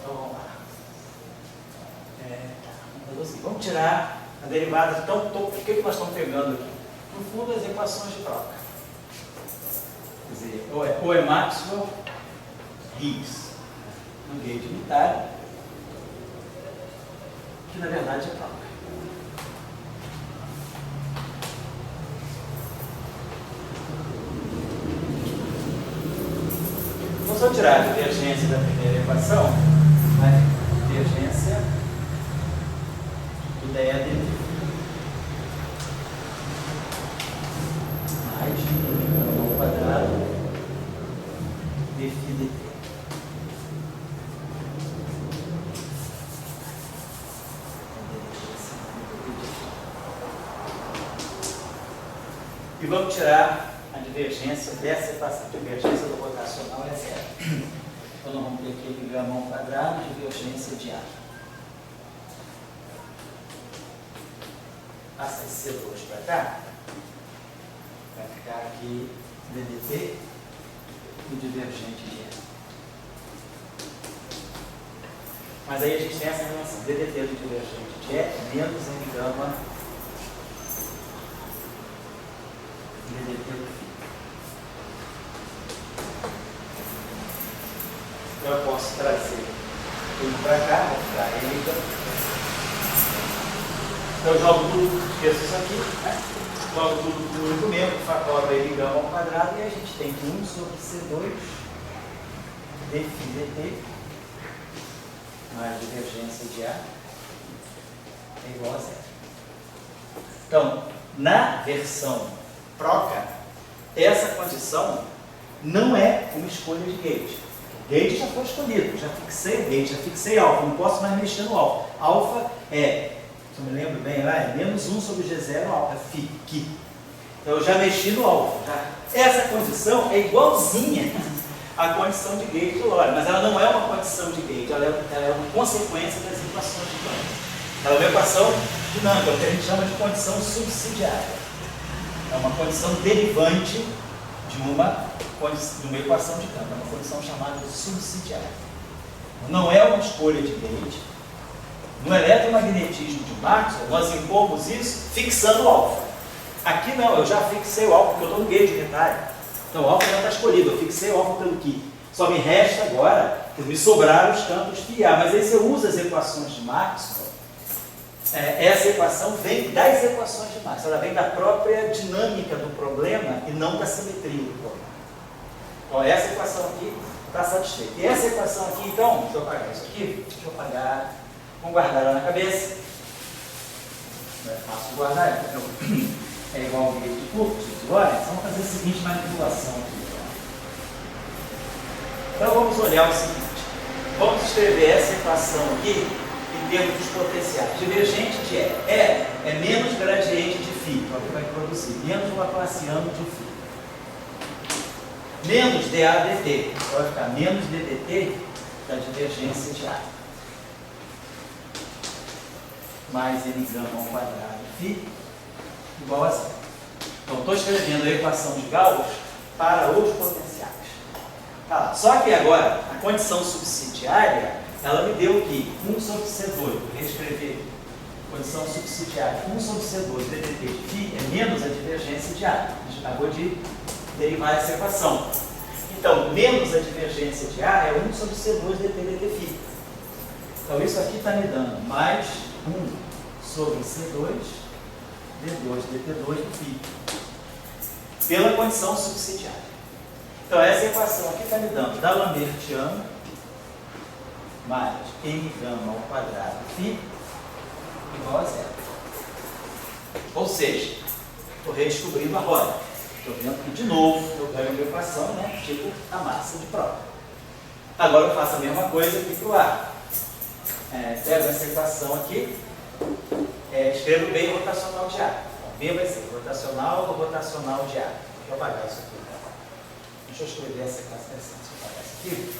Então vamos lá. Vamos tirar a derivada. Então, o que nós estamos pegando aqui? No fundo, as equações de troca. Quer dizer, ou é Maxwell, Higgs, no gauge unitário, que na verdade é troca. Vamos só tirar a divergência da primeira equação, né? Divergência do DED mais N ao quadrado de φ dt. E vamos tirar a divergência dessa equação. A divergência do rotacional é zero. Então, nós vamos ter aqui gama ao quadrado, divergência de A. Passa esse C2 para cá. Vai ficar aqui ddt e divergente de A. Mas aí a gente tem essa relação. ddt do divergente de E menos N gama ddt do φ. Então eu posso trazer tudo para cá, vou ficar N gama. Então eu jogo tudo, esqueço isso aqui, né? Jogo tudo no único membro, fator N gama ao quadrado, e a gente tem que 1 sobre C2 de φ dt mais divergência de A é igual a zero. Então, na versão troca, essa condição não é uma escolha de gauge. O gauge já foi escolhido, já fixei o gauge, já fixei alfa, não posso mais mexer no alfa. Alfa é, se eu me lembro bem lá, é menos 1 sobre G0 alfa, φ, que. Então eu já mexi no alfa. Já. Essa condição é igualzinha à condição de gauge do Lorentz, mas ela não é uma condição de gauge, ela é uma consequência das equações de Lorentz. Ela é uma equação dinâmica, o que a gente chama de condição subsidiária. É uma condição derivante de uma equação de campo, é uma condição chamada de subsidiária. Não é uma escolha de gauge. No eletromagnetismo de Maxwell, nós impomos isso fixando o alfa. Aqui não, eu já fixei o alfa, porque eu estou no gauge unitário. Então o alfa já está escolhido, eu fixei o alfa pelo que. Só me resta agora, me sobraram os campos φ e A. Mas aí você usa as equações de Maxwell. Essa equação vem das equações de Maxwell, ela vem da própria dinâmica do problema e não da simetria do problema. Então essa equação aqui está satisfeita. E essa equação aqui, então, deixa eu apagar isso aqui, vamos guardar ela na cabeça. Não é fácil guardar, porque é igual ao gauge de Cook, de Lorentz. Vamos fazer a seguinte manipulação aqui. Então vamos olhar o seguinte, vamos escrever essa equação aqui em termos dos potenciais. Divergente de E é menos gradiente de φ, então que vai produzir, menos laplaciano de φ. Menos dA dt, então vai ficar menos ddt da divergência de A. Mais N gama ao quadrado φ igual a zero. Então estou escrevendo a equação de Gauss para os potenciais. Tá. Só que agora, a condição subsidiária, ela me deu aqui 1 sobre C2, vou reescrever condição subsidiária, 1 sobre C2 ddt de φ é menos a divergência de A. A gente acabou de derivar essa equação. Então, menos a divergência de A é 1 sobre C2 dt φ. Então, isso aqui está me dando mais 1 sobre C2 d2 dt2 do φ, pela condição subsidiária. Então, essa equação aqui está me dando D'Alembertiano mais N gama ao quadrado φ igual a zero. Ou seja, estou redescobrindo a roda. Estou vendo que, de novo, eu ganho uma equação, né, tipo a massa de prova. Agora eu faço a mesma coisa aqui para o A. Pego essa equação aqui, escrevo B rotacional de A. Então, B vai ser rotacional do rotacional de A. Deixa eu apagar isso aqui. Deixa eu escrever essa equação. Deixa eu apagar isso aqui.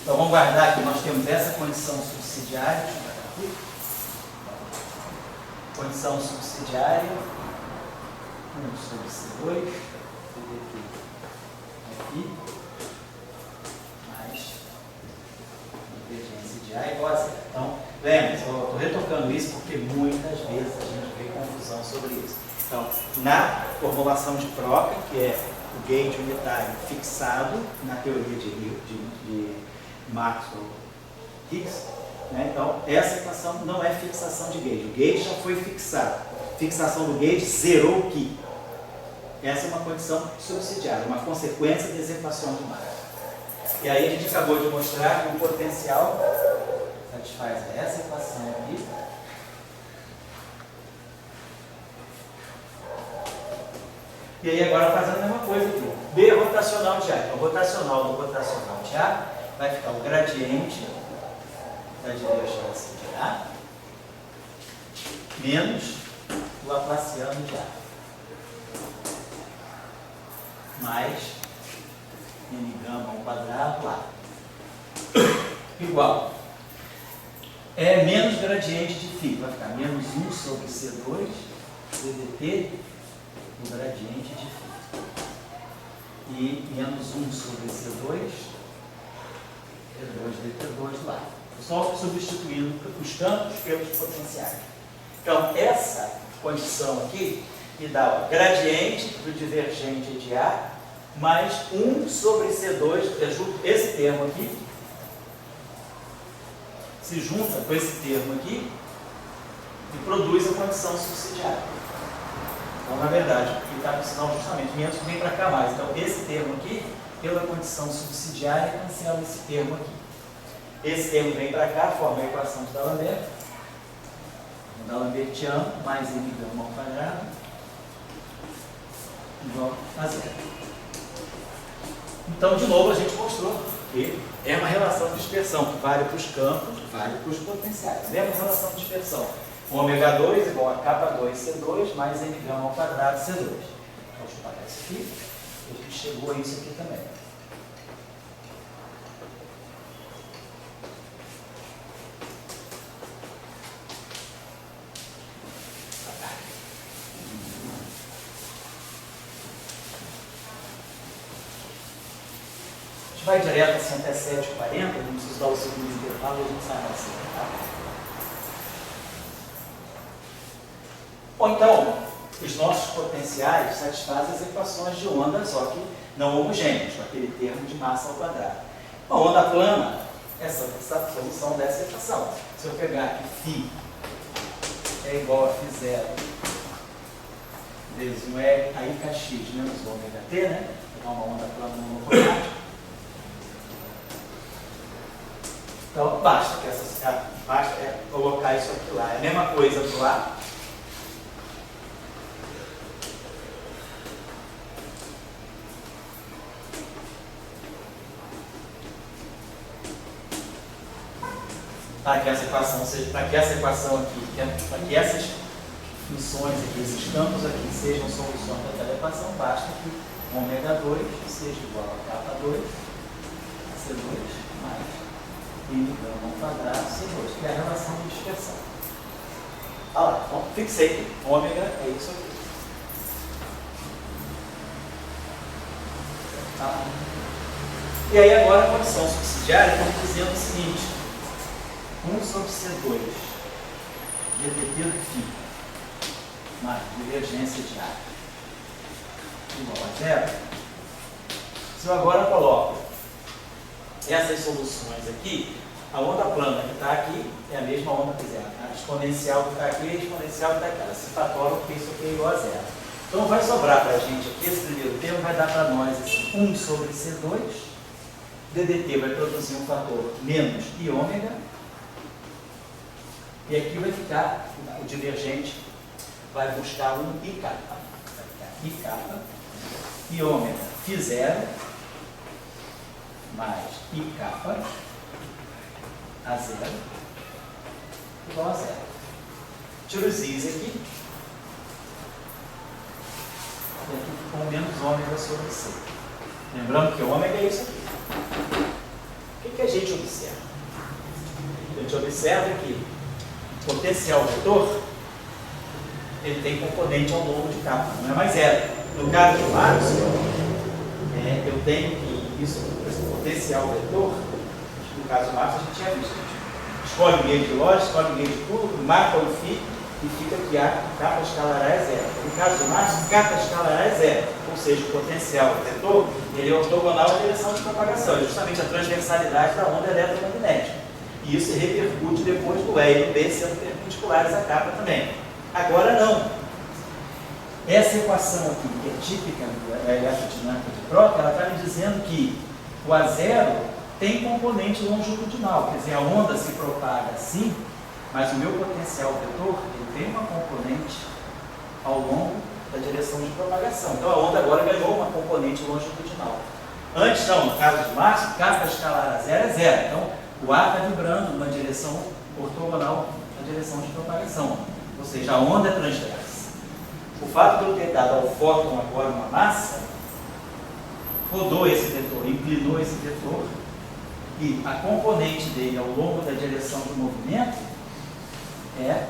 Então vamos guardar que nós temos essa condição subsidiária. Deixa eu guardar aqui. Condição subsidiária. 1 sobre C2. Aqui. Mais divergência de A igual a zero. Então, lembre-se, eu estou retocando isso porque muitas vezes a gente vê confusão sobre isso. Então, na formulação de Proca, que é o gauge unitário fixado na teoria de Maxwell-Higgs, né? Então, essa equação não é fixação de gauge. O gauge já foi fixado. Fixação do gauge zerou o Ki. Essa é uma condição subsidiária, uma consequência das equações de Maxwell. E aí a gente acabou de mostrar que o potencial satisfaz essa equação aqui. E aí agora fazendo a mesma coisa aqui. B rotacional de A. Então, rotacional do rotacional de A vai ficar o gradiente da divergência de A menos o laplaciano de A. Mais n gama ao quadrado lá. Igual. Menos gradiente de φ. Vai ficar menos 1 sobre C2 ddt do gradiente de φ. E menos 1 sobre C2 T2 dt2 lá. Só substituindo os campos pelos potenciais. Então, essa condição aqui me dá o gradiente do divergente de A mais 1 sobre C2, esse termo aqui, se junta com esse termo aqui e produz a condição subsidiária. Então, na verdade, ele está com o sinal justamente menos que vem para cá mais. Então, esse termo aqui, pela condição subsidiária, cancela esse termo aqui. Esse termo vem para cá, forma a equação de D'Alembert. O D'Alembertiano mais n gama ao quadrado igual a zero. Então, de novo, a gente mostrou que é uma relação de dispersão que vale para os campos, vale para os potenciais. Mesma relação de dispersão. Ômega 2 igual a K2 C2 mais n gama ao quadrado C2. Então, deixa eu apagar isso aqui. A gente chegou a isso aqui também. Vai direto assim até 7h40, não precisa dar o segundo intervalo e a gente sai mais cedo, tá? Bom, então, os nossos potenciais satisfazem as equações de onda, só que não homogêneas, com aquele termo de massa ao quadrado. A onda plana, essa solução dessa equação. Se eu pegar aqui φ é igual a φ0 vezes um R, aí kx menos ômega t, né? Vou pegar uma onda plana monocromática. Então, basta colocar isso aqui lá. É a mesma coisa para o A. Para que essa equação seja, para que essa equação aqui, para que essas funções aqui, esses campos aqui sejam soluções daquela equação, basta que ômega 2 seja igual a K2, C2 mais n gama ao quadrado C2, que é a relação de dispersão. Olha lá, então, fixei aqui. Ômega é isso aqui. Tá. E aí agora a condição subsidiária está dizendo o seguinte: 1 sobre C2 ddt do φ mais divergência de A igual a zero. Se eu agora coloco essas soluções aqui, a onda plana que está aqui é a mesma onda, quer dizer, a exponencial que está aqui e a exponencial que está aqui. Elas se fatoram porque isso aqui é igual a zero. Então vai sobrar para a gente aqui, esse primeiro termo vai dar para nós esse 1 sobre C2, ddt vai produzir um fator menos i ômega, e aqui vai ficar, o divergente vai buscar um i kappa. Vai ficar i kappa, i ômega φ0 mais I capa a zero igual a zero. Tiro os I's aqui. E aqui fica um menos ômega sobre C. Lembrando que o ômega é isso aqui. O que a gente observa? A gente observa que o potencial vetor ele tem componente ao longo de capa, não é mais zero. No caso de Maxwell, eu tenho que isso, esse potencial vetor, no caso de Maxwell a gente tinha visto. Escolhe o meio de loja, escolhe o meio de curva, marca o φ e fica que a capa escalar A é zero. No caso de Maxwell, capa escalar A é zero. Ou seja, o potencial vetor ele é ortogonal à direção de propagação, é justamente a transversalidade da onda eletromagnética. E isso repercute depois no E e no B sendo perpendiculares à capa também. Agora não. Essa equação aqui, que é típica da eletrodinâmica de Proca, ela está me dizendo que o A0 tem componente longitudinal, quer dizer, a onda se propaga assim, mas o meu potencial vetor ele tem uma componente ao longo da direção de propagação. Então a onda agora ganhou uma componente longitudinal. Antes não, no caso de Maxwell, capa escalar a zero é zero. Então o A está vibrando numa direção ortogonal à direção de propagação. Ou seja, a onda é transversa. O fato de eu ter dado ao fóton agora uma massa, rodou esse vetor, inclinou esse vetor, e a componente dele ao longo da direção do movimento é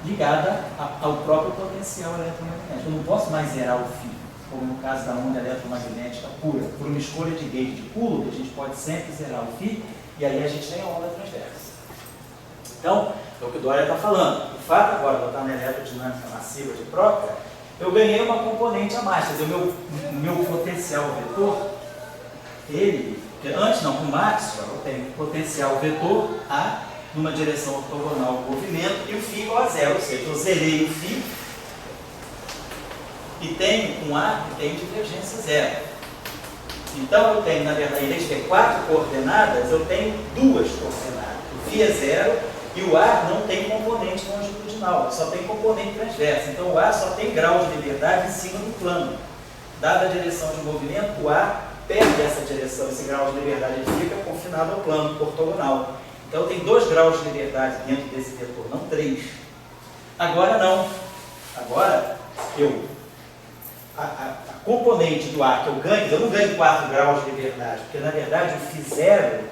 ligada ao próprio potencial eletromagnético. Eu não posso mais zerar o φ, como no caso da onda eletromagnética pura. Por uma escolha de gauge de Coulomb, a gente pode sempre zerar o φ, e aí a gente tem a onda transversa. Então, é o que o Dória está falando. O fato agora de eu estar na eletrodinâmica massiva de Proca, eu ganhei uma componente a mais. Quer dizer, o meu potencial vetor, ele, antes não, com Maxwell, eu tenho potencial vetor A numa direção ortogonal ao movimento e o φ igual a zero. Ou seja, eu zerei o φ e tenho um A que tem divergência zero. Então eu tenho, na verdade, em vez de ter 4 coordenadas, eu tenho 2 coordenadas. O φ é zero e o A não tem componente longitudinal, só tem componente transversa. Então o A só tem grau de liberdade em cima do plano. Dada a direção de movimento, o A perde essa direção, esse grau de liberdade, ele fica confinado ao plano ortogonal. Então tem 2 graus de liberdade dentro desse vetor, não 3. Agora não. Agora a componente do A que eu ganho, eu não ganho 4 graus de liberdade, porque na verdade o φ0,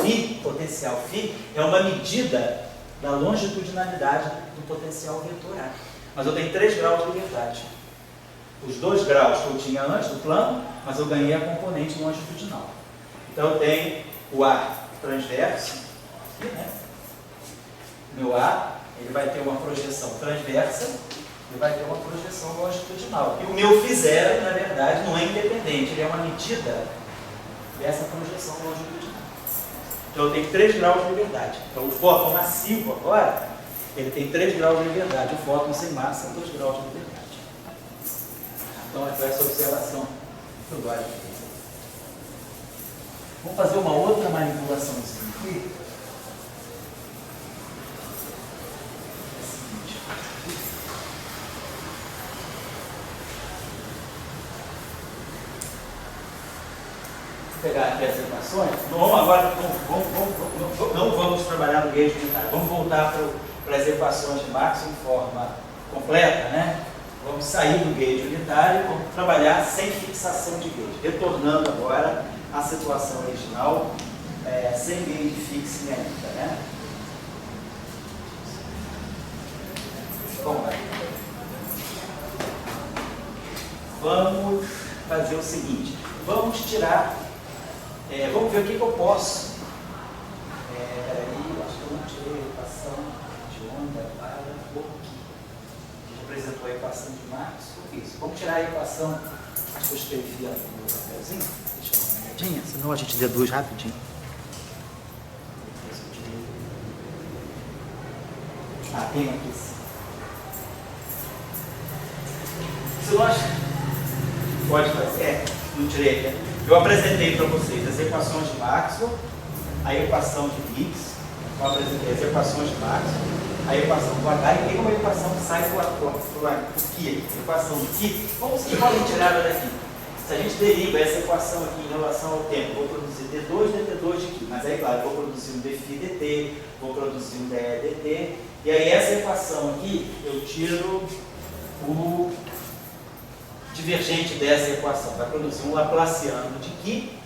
φ, potencial φ, é uma medida da longitudinalidade do potencial vetor A. Mas eu tenho 3 graus de liberdade. Os 2 graus que eu tinha antes do plano, mas eu ganhei a componente longitudinal. Então eu tenho o A transverso, aqui, né? Meu A, ele vai ter uma projeção transversa e vai ter uma projeção longitudinal. E o meu φ0, na verdade, não é independente, ele é uma medida dessa projeção longitudinal. Então eu tenho 3 graus de liberdade. Então o fóton massivo agora, ele tem 3 graus de liberdade. O fóton sem massa, 2 graus de liberdade. Então foi essa observação que o Dória fez. Vamos fazer uma outra manipulação aqui. Pegar aqui as equações. Não vamos trabalhar no gauge unitário. Vamos voltar para as equações de Maxwell em forma completa, né? Vamos sair do gauge unitário e vamos trabalhar sem fixação de gauge. Retornando agora à situação original, sem gauge fixing ainda, né? Vamos lá. Vamos fazer o seguinte. Vamos tirar... vamos ver o que eu posso. Peraí, acho que eu não tirei a equação de onda para o que representou a equação de Maxwell. Isso. Vamos tirar a equação. Acho que eu escrevi no meu papelzinho. Deixa eu dar uma olhadinha, senão a gente deduz rapidinho. Tem aqui. Se nós pode fazer, não tirei aqui. Eu apresentei para vocês as equações de Maxwell, a equação de Higgs, eu apresentei as equações de Maxwell, a equação do H e tem uma equação que sai do Ki. Equação do Ki, como vocês podem tirar ela daqui? Se a gente deriva essa equação aqui em relação ao tempo, vou produzir D2, dt2 de aqui, mas aí, claro, vou produzir um dφ dt, vou produzir um dE dt, e aí essa equação aqui, eu tiro o divergente dessa equação, vai produzir um laplaciano de Qi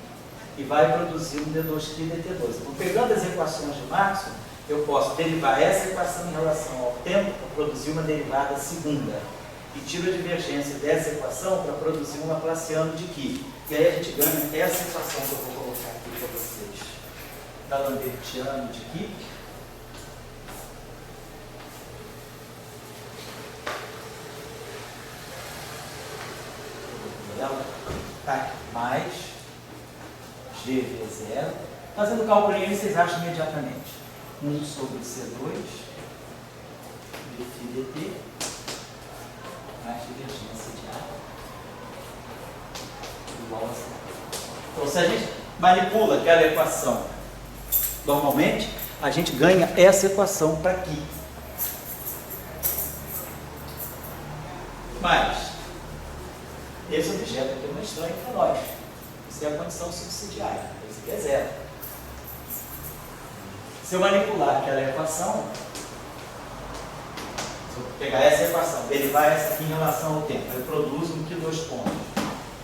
e vai produzir um d2Qi dt2. Então, pegando as equações de Maxwell, eu posso derivar essa equação em relação ao tempo para produzir uma derivada segunda. E tiro a divergência dessa equação para produzir um laplaciano de Qi. E aí a gente ganha essa equação que eu vou colocar aqui para vocês. Da Lambertiano de Qi. Tá, mais GV0. Fazendo o cálculo aí, vocês acham imediatamente. 1 sobre C2 dφ dt mais divergência de A igual a C. Então, se a gente manipula aquela equação normalmente, a gente ganha essa equação para aqui. Mas, esse objeto aqui é uma estranha para nós. Isso é a condição subsidiária. Isso aqui é zero. Se eu manipular aquela equação, se eu pegar essa equação, derivar essa aqui em relação ao tempo, eu produzo um que dois pontos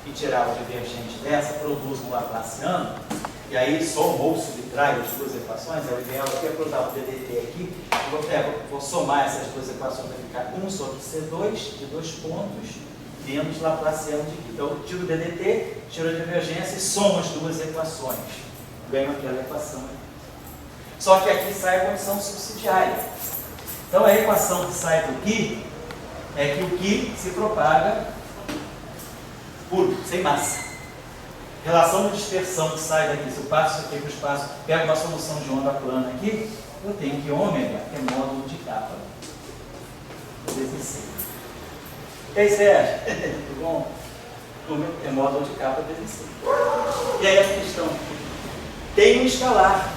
e tirar o divergente dessa, produzo um laplaciano, e aí somo ou subtrai as duas equações, é o ideal aqui é produzir o DDT aqui, vou somar essas duas equações para ficar 1 sobre C2 de dois pontos menos laplaciano de Qi. Então eu tiro o DDT, tiro a divergência e somo as duas equações. Ganho aquela equação aqui. Só que aqui sai a condição subsidiária. Então a equação que sai do Qi é que o Qi se propaga puro, sem massa. Relação de dispersão que sai daqui, se eu passo isso aqui para o espaço, pego uma solução de onda plana aqui, eu tenho que ômega é módulo de capa vezes C. E aí, Sérgio? Tudo bom? Ômega é módulo de capa vezes C. E aí a questão, tem um escalar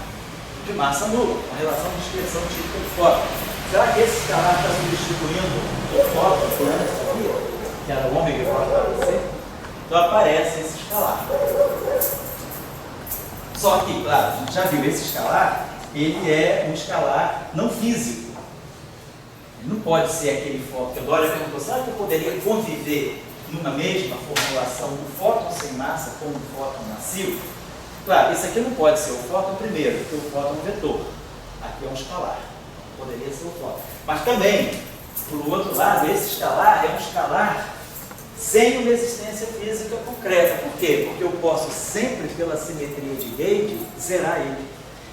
de massa nula, uma relação de dispersão típica do fóton. Será que esse escalar está substituindo o fóton plano aqui, que era o ômega igual a C? Então aparece esse escalar. Só que, claro, a gente já viu, esse escalar, ele é um escalar não físico. Ele não pode ser aquele fóton. Que a Dória perguntou, será que eu poderia conviver numa mesma formulação do fóton sem massa com o fóton macio? Claro, esse aqui não pode ser o fóton primeiro, porque o fóton é um vetor. Aqui é um escalar. Poderia ser o fóton. Mas também, por outro lado, esse escalar é um escalar sem uma existência física concreta. Por quê? Porque eu posso sempre, pela simetria de Gauge, zerar ele.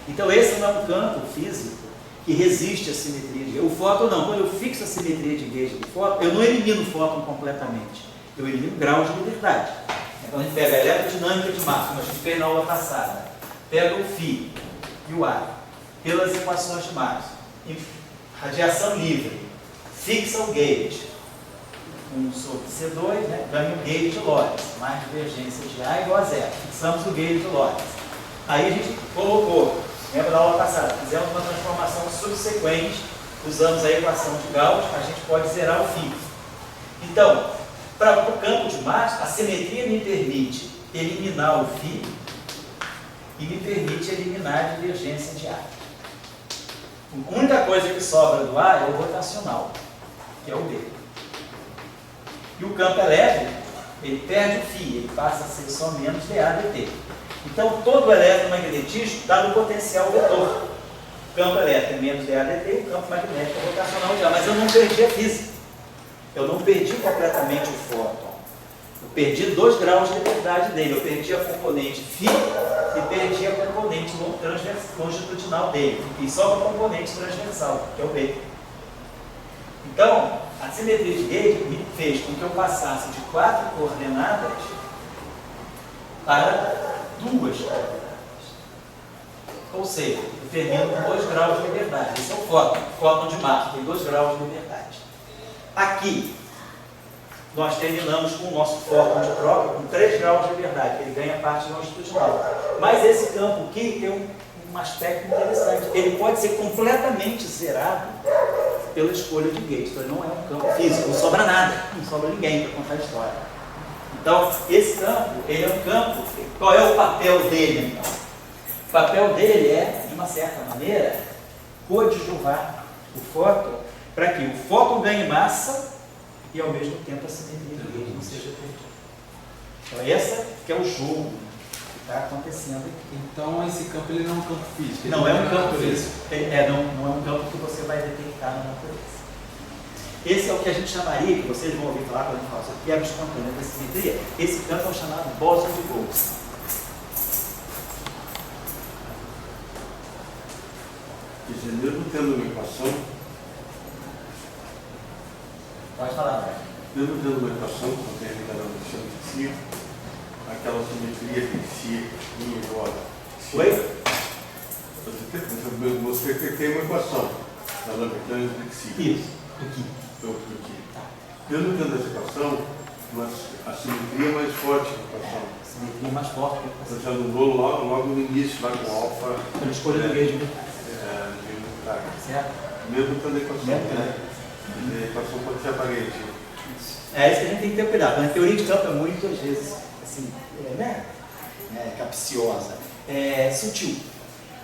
Então esse não é um campo físico que resiste à simetria de Gauge. O fóton não. Quando eu fixo a simetria de Gauge do fóton, eu não elimino o fóton completamente. Eu elimino graus de liberdade. Então a gente pega a eletrodinâmica de massa, como a gente fez na aula passada. Pega o φ e o A pelas equações de Maxwell. Radiação livre. Fixa o Gauge. 1 sobre C2, né? Ganha o Gauge de Lorentz, mais divergência de A igual a zero. Fixamos o Gauge de Lorentz. Aí a gente colocou, lembra da aula passada, fizemos uma transformação subsequente, usamos a equação de Gauss, a gente pode zerar o φ. Então, para o campo de Maxwell, a simetria me permite eliminar o φ e me permite eliminar a divergência de A. A única coisa que sobra do A é o rotacional, que é o B. E o campo elétrico, ele perde o φ, ele passa a ser só menos dA dt. Então, todo o eletromagnetismo está no potencial vetor. O campo elétrico é menos dA dt, o campo magnético é rotacional de A. Mas eu não perdi a física. Eu não perdi completamente o fóton. Eu perdi 2 graus de liberdade dele. Eu perdi a componente φ e perdi a componente longitudinal dele. E só a componente transversal, que é o B. Então, a simetria de Gauge me fez com que eu passasse de 4 coordenadas para 2 coordenadas. Ou seja, eu termino com 2 graus de liberdade. Esse é o fóton. O fóton de Maxwell tem 2 graus de liberdade. Aqui, nós terminamos com o nosso fóton de troca com 3 graus de liberdade. Ele ganha parte longitudinal. Mas esse campo aqui tem um aspecto interessante. Ele pode ser completamente zerado pela escolha de Gauge. Então ele não é um campo físico, não sobra nada, não sobra ninguém para contar a história. Então, esse campo, ele é um campo, qual é o papel dele, então? O papel dele é, de uma certa maneira, coadjuvar o fóton para que o fóton ganhe massa e, ao mesmo tempo, a simetria do gauge não seja perdida. Então, essa que é o jogo que está acontecendo aqui. Então, esse campo ele não é um campo físico. Ele Não é um campo físico. não é um campo que você vai detectar na natureza. Esse é o que a gente chamaria, que vocês vão ouvir falar quando a gente fala sobre quebra espontânea da simetria. Esse campo é o chamado bóson de Bose. Quer dizer, mesmo tendo uma equação, Pode falar, né? mesmo tendo uma equação, como tem ali na Alexandre de si, aquela simetria tem si igual a Oi? Você tem uma equação da Alexandre de si. Isso. Aqui. Mesmo tendo essa equação, a simetria é mais forte na equação. Simetria mais forte que a equação. Você anulou logo no início, lá com alfa. Pela escolha do gauge. Certo? Mesmo tendo a equação, Mesmo né? A equação pode ser aparente. É isso que a gente tem que ter cuidado. A teoria de campo é muito, às vezes, assim, capciosa, sutil.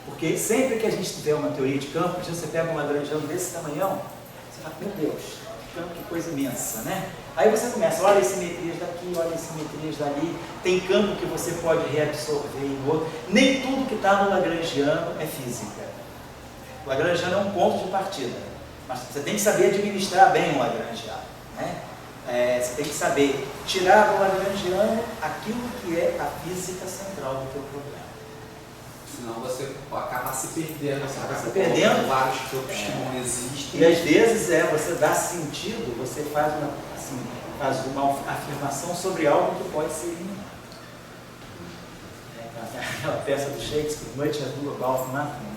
Porque sempre que a gente tiver uma teoria de campo, você pega um lagrangiano desse tamanhão, você fala, meu Deus, que coisa imensa, né? Aí você começa, olha as simetrias daqui, olha as simetrias dali, tem campo que você pode reabsorver em outro. Nem tudo que está no lagrangiano é física. O lagrangiano é um ponto de partida, mas você tem que saber administrar bem o lagrangiano, né? Você tem que saber tirar do lagrangiano aquilo que é a física central do teu problema. Senão você acaba se perdendo, você acaba se perdendo. Vários campos que não existem. E às vezes você dá sentido, você faz uma afirmação sobre algo que pode ser eliminado. Aquela peça do Shakespeare, Much Ado About Nothing,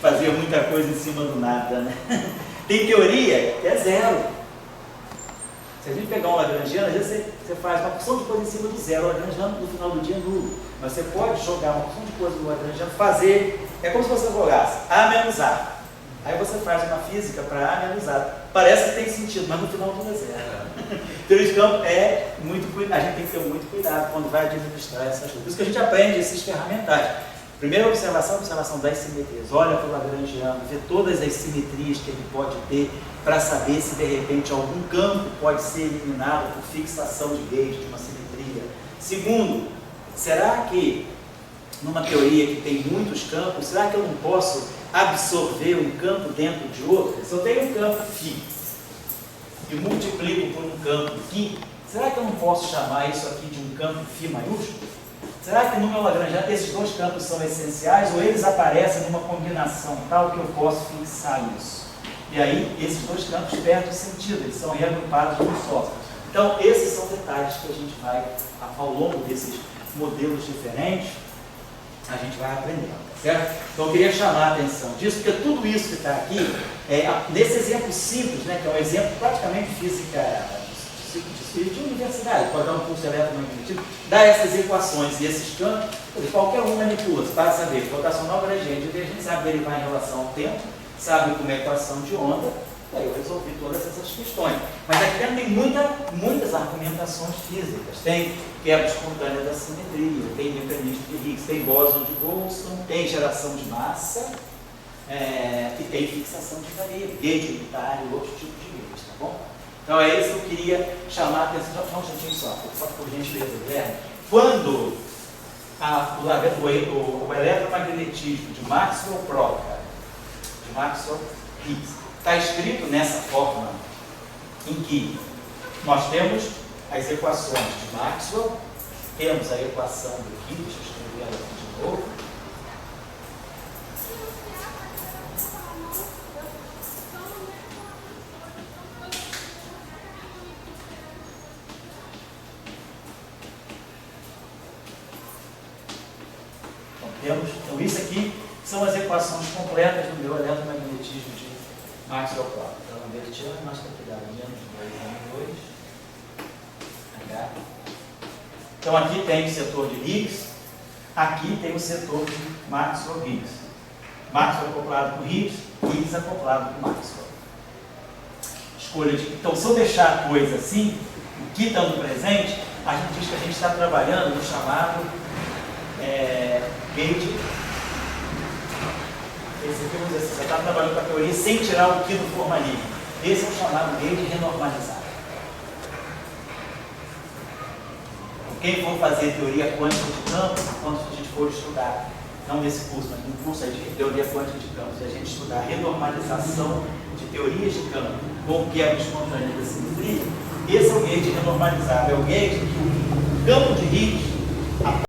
fazia muita coisa em cima do nada, né? Tem teoria que é zero. Se a gente pegar um lagrangiano, às vezes você faz uma porção de coisa em cima do zero, o lagrangiano no final do dia é nulo. Mas você pode jogar uma porção de coisa no lagrangiano, é como se você jogasse A menos A. Aí você faz uma física para A menos A. Parece que tem sentido, mas no final tudo é zero. Teoria de campo a gente tem que ter muito cuidado quando vai administrar essas coisas. Por isso que a gente aprende esses ferramentais. Primeira observação das simetrias. Olha para o lagrangiano, vê todas as simetrias que ele pode ter para saber se de repente algum campo pode ser eliminado por fixação de gauge de uma simetria. Segundo, será que numa teoria que tem muitos campos, será que eu não posso absorver um campo dentro de outro? Se eu tenho um campo φ e multiplico por um campo φ, será que eu não posso chamar isso aqui de um campo φ maiúsculo? Será que no meu lagrangiano esses dois campos são essenciais ou eles aparecem numa combinação tal que eu posso fixar isso? E aí esses dois campos perdem o sentido, eles são reagrupados num só. Então esses são detalhes que a gente vai, ao longo desses modelos diferentes, a gente vai aprendendo, certo? Então eu queria chamar a atenção disso, porque tudo isso que está aqui, nesse exemplo simples, né, que é um exemplo praticamente física de universidade, pode dar um curso de eletromagnetismo, dá essas equações e esses campos, qualquer um manipula, para saber rotacional gradiente, a gente sabe derivar em relação ao tempo, sabe como é a equação de onda, aí eu resolvi todas essas questões. Mas aqui dentro tem muitas argumentações físicas, tem quebra espontânea da simetria, tem mecanismo de Higgs, tem bóson de Goldstone, tem geração de massa, e tem fixação de parede, gauge unitário, outro tipo de gauge, tá bom? Então é isso que eu queria chamar a atenção. Só um instantinho só, por gentileza, Guilherme. Quando o eletromagnetismo de Maxwell-Proca, de Maxwell-Higgs, está escrito nessa forma em que nós temos as equações de Maxwell, temos a equação do Higgs, deixa eu escrever ela aqui de novo. Então isso aqui são as equações completas do meu eletromagnetismo de Maxwell-Proca. Então, invertindo, nós temos que dar menos 2 M2, H. Então aqui tem o setor de Higgs, aqui tem o setor de Maxwell-Higgs. Maxwell acoplado com Higgs, Higgs acoplado com Maxwell. Escolha de... Então, se eu deixar a coisa assim, o que está no presente, a gente diz que a gente está trabalhando no chamado gate. Esse aqui, vamos dizer assim, você está trabalhando com a teoria sem tirar o que do formalismo. Esse é o chamado gate renormalizado. Quem for fazer teoria quântica de campos, quando a gente for estudar, não nesse curso, mas no curso de teoria quântica de campos, e a gente estudar a renormalização de teorias de campo com quebra espontânea da simetria, esse é o gate renormalizado, é o gate que o campo de Higgs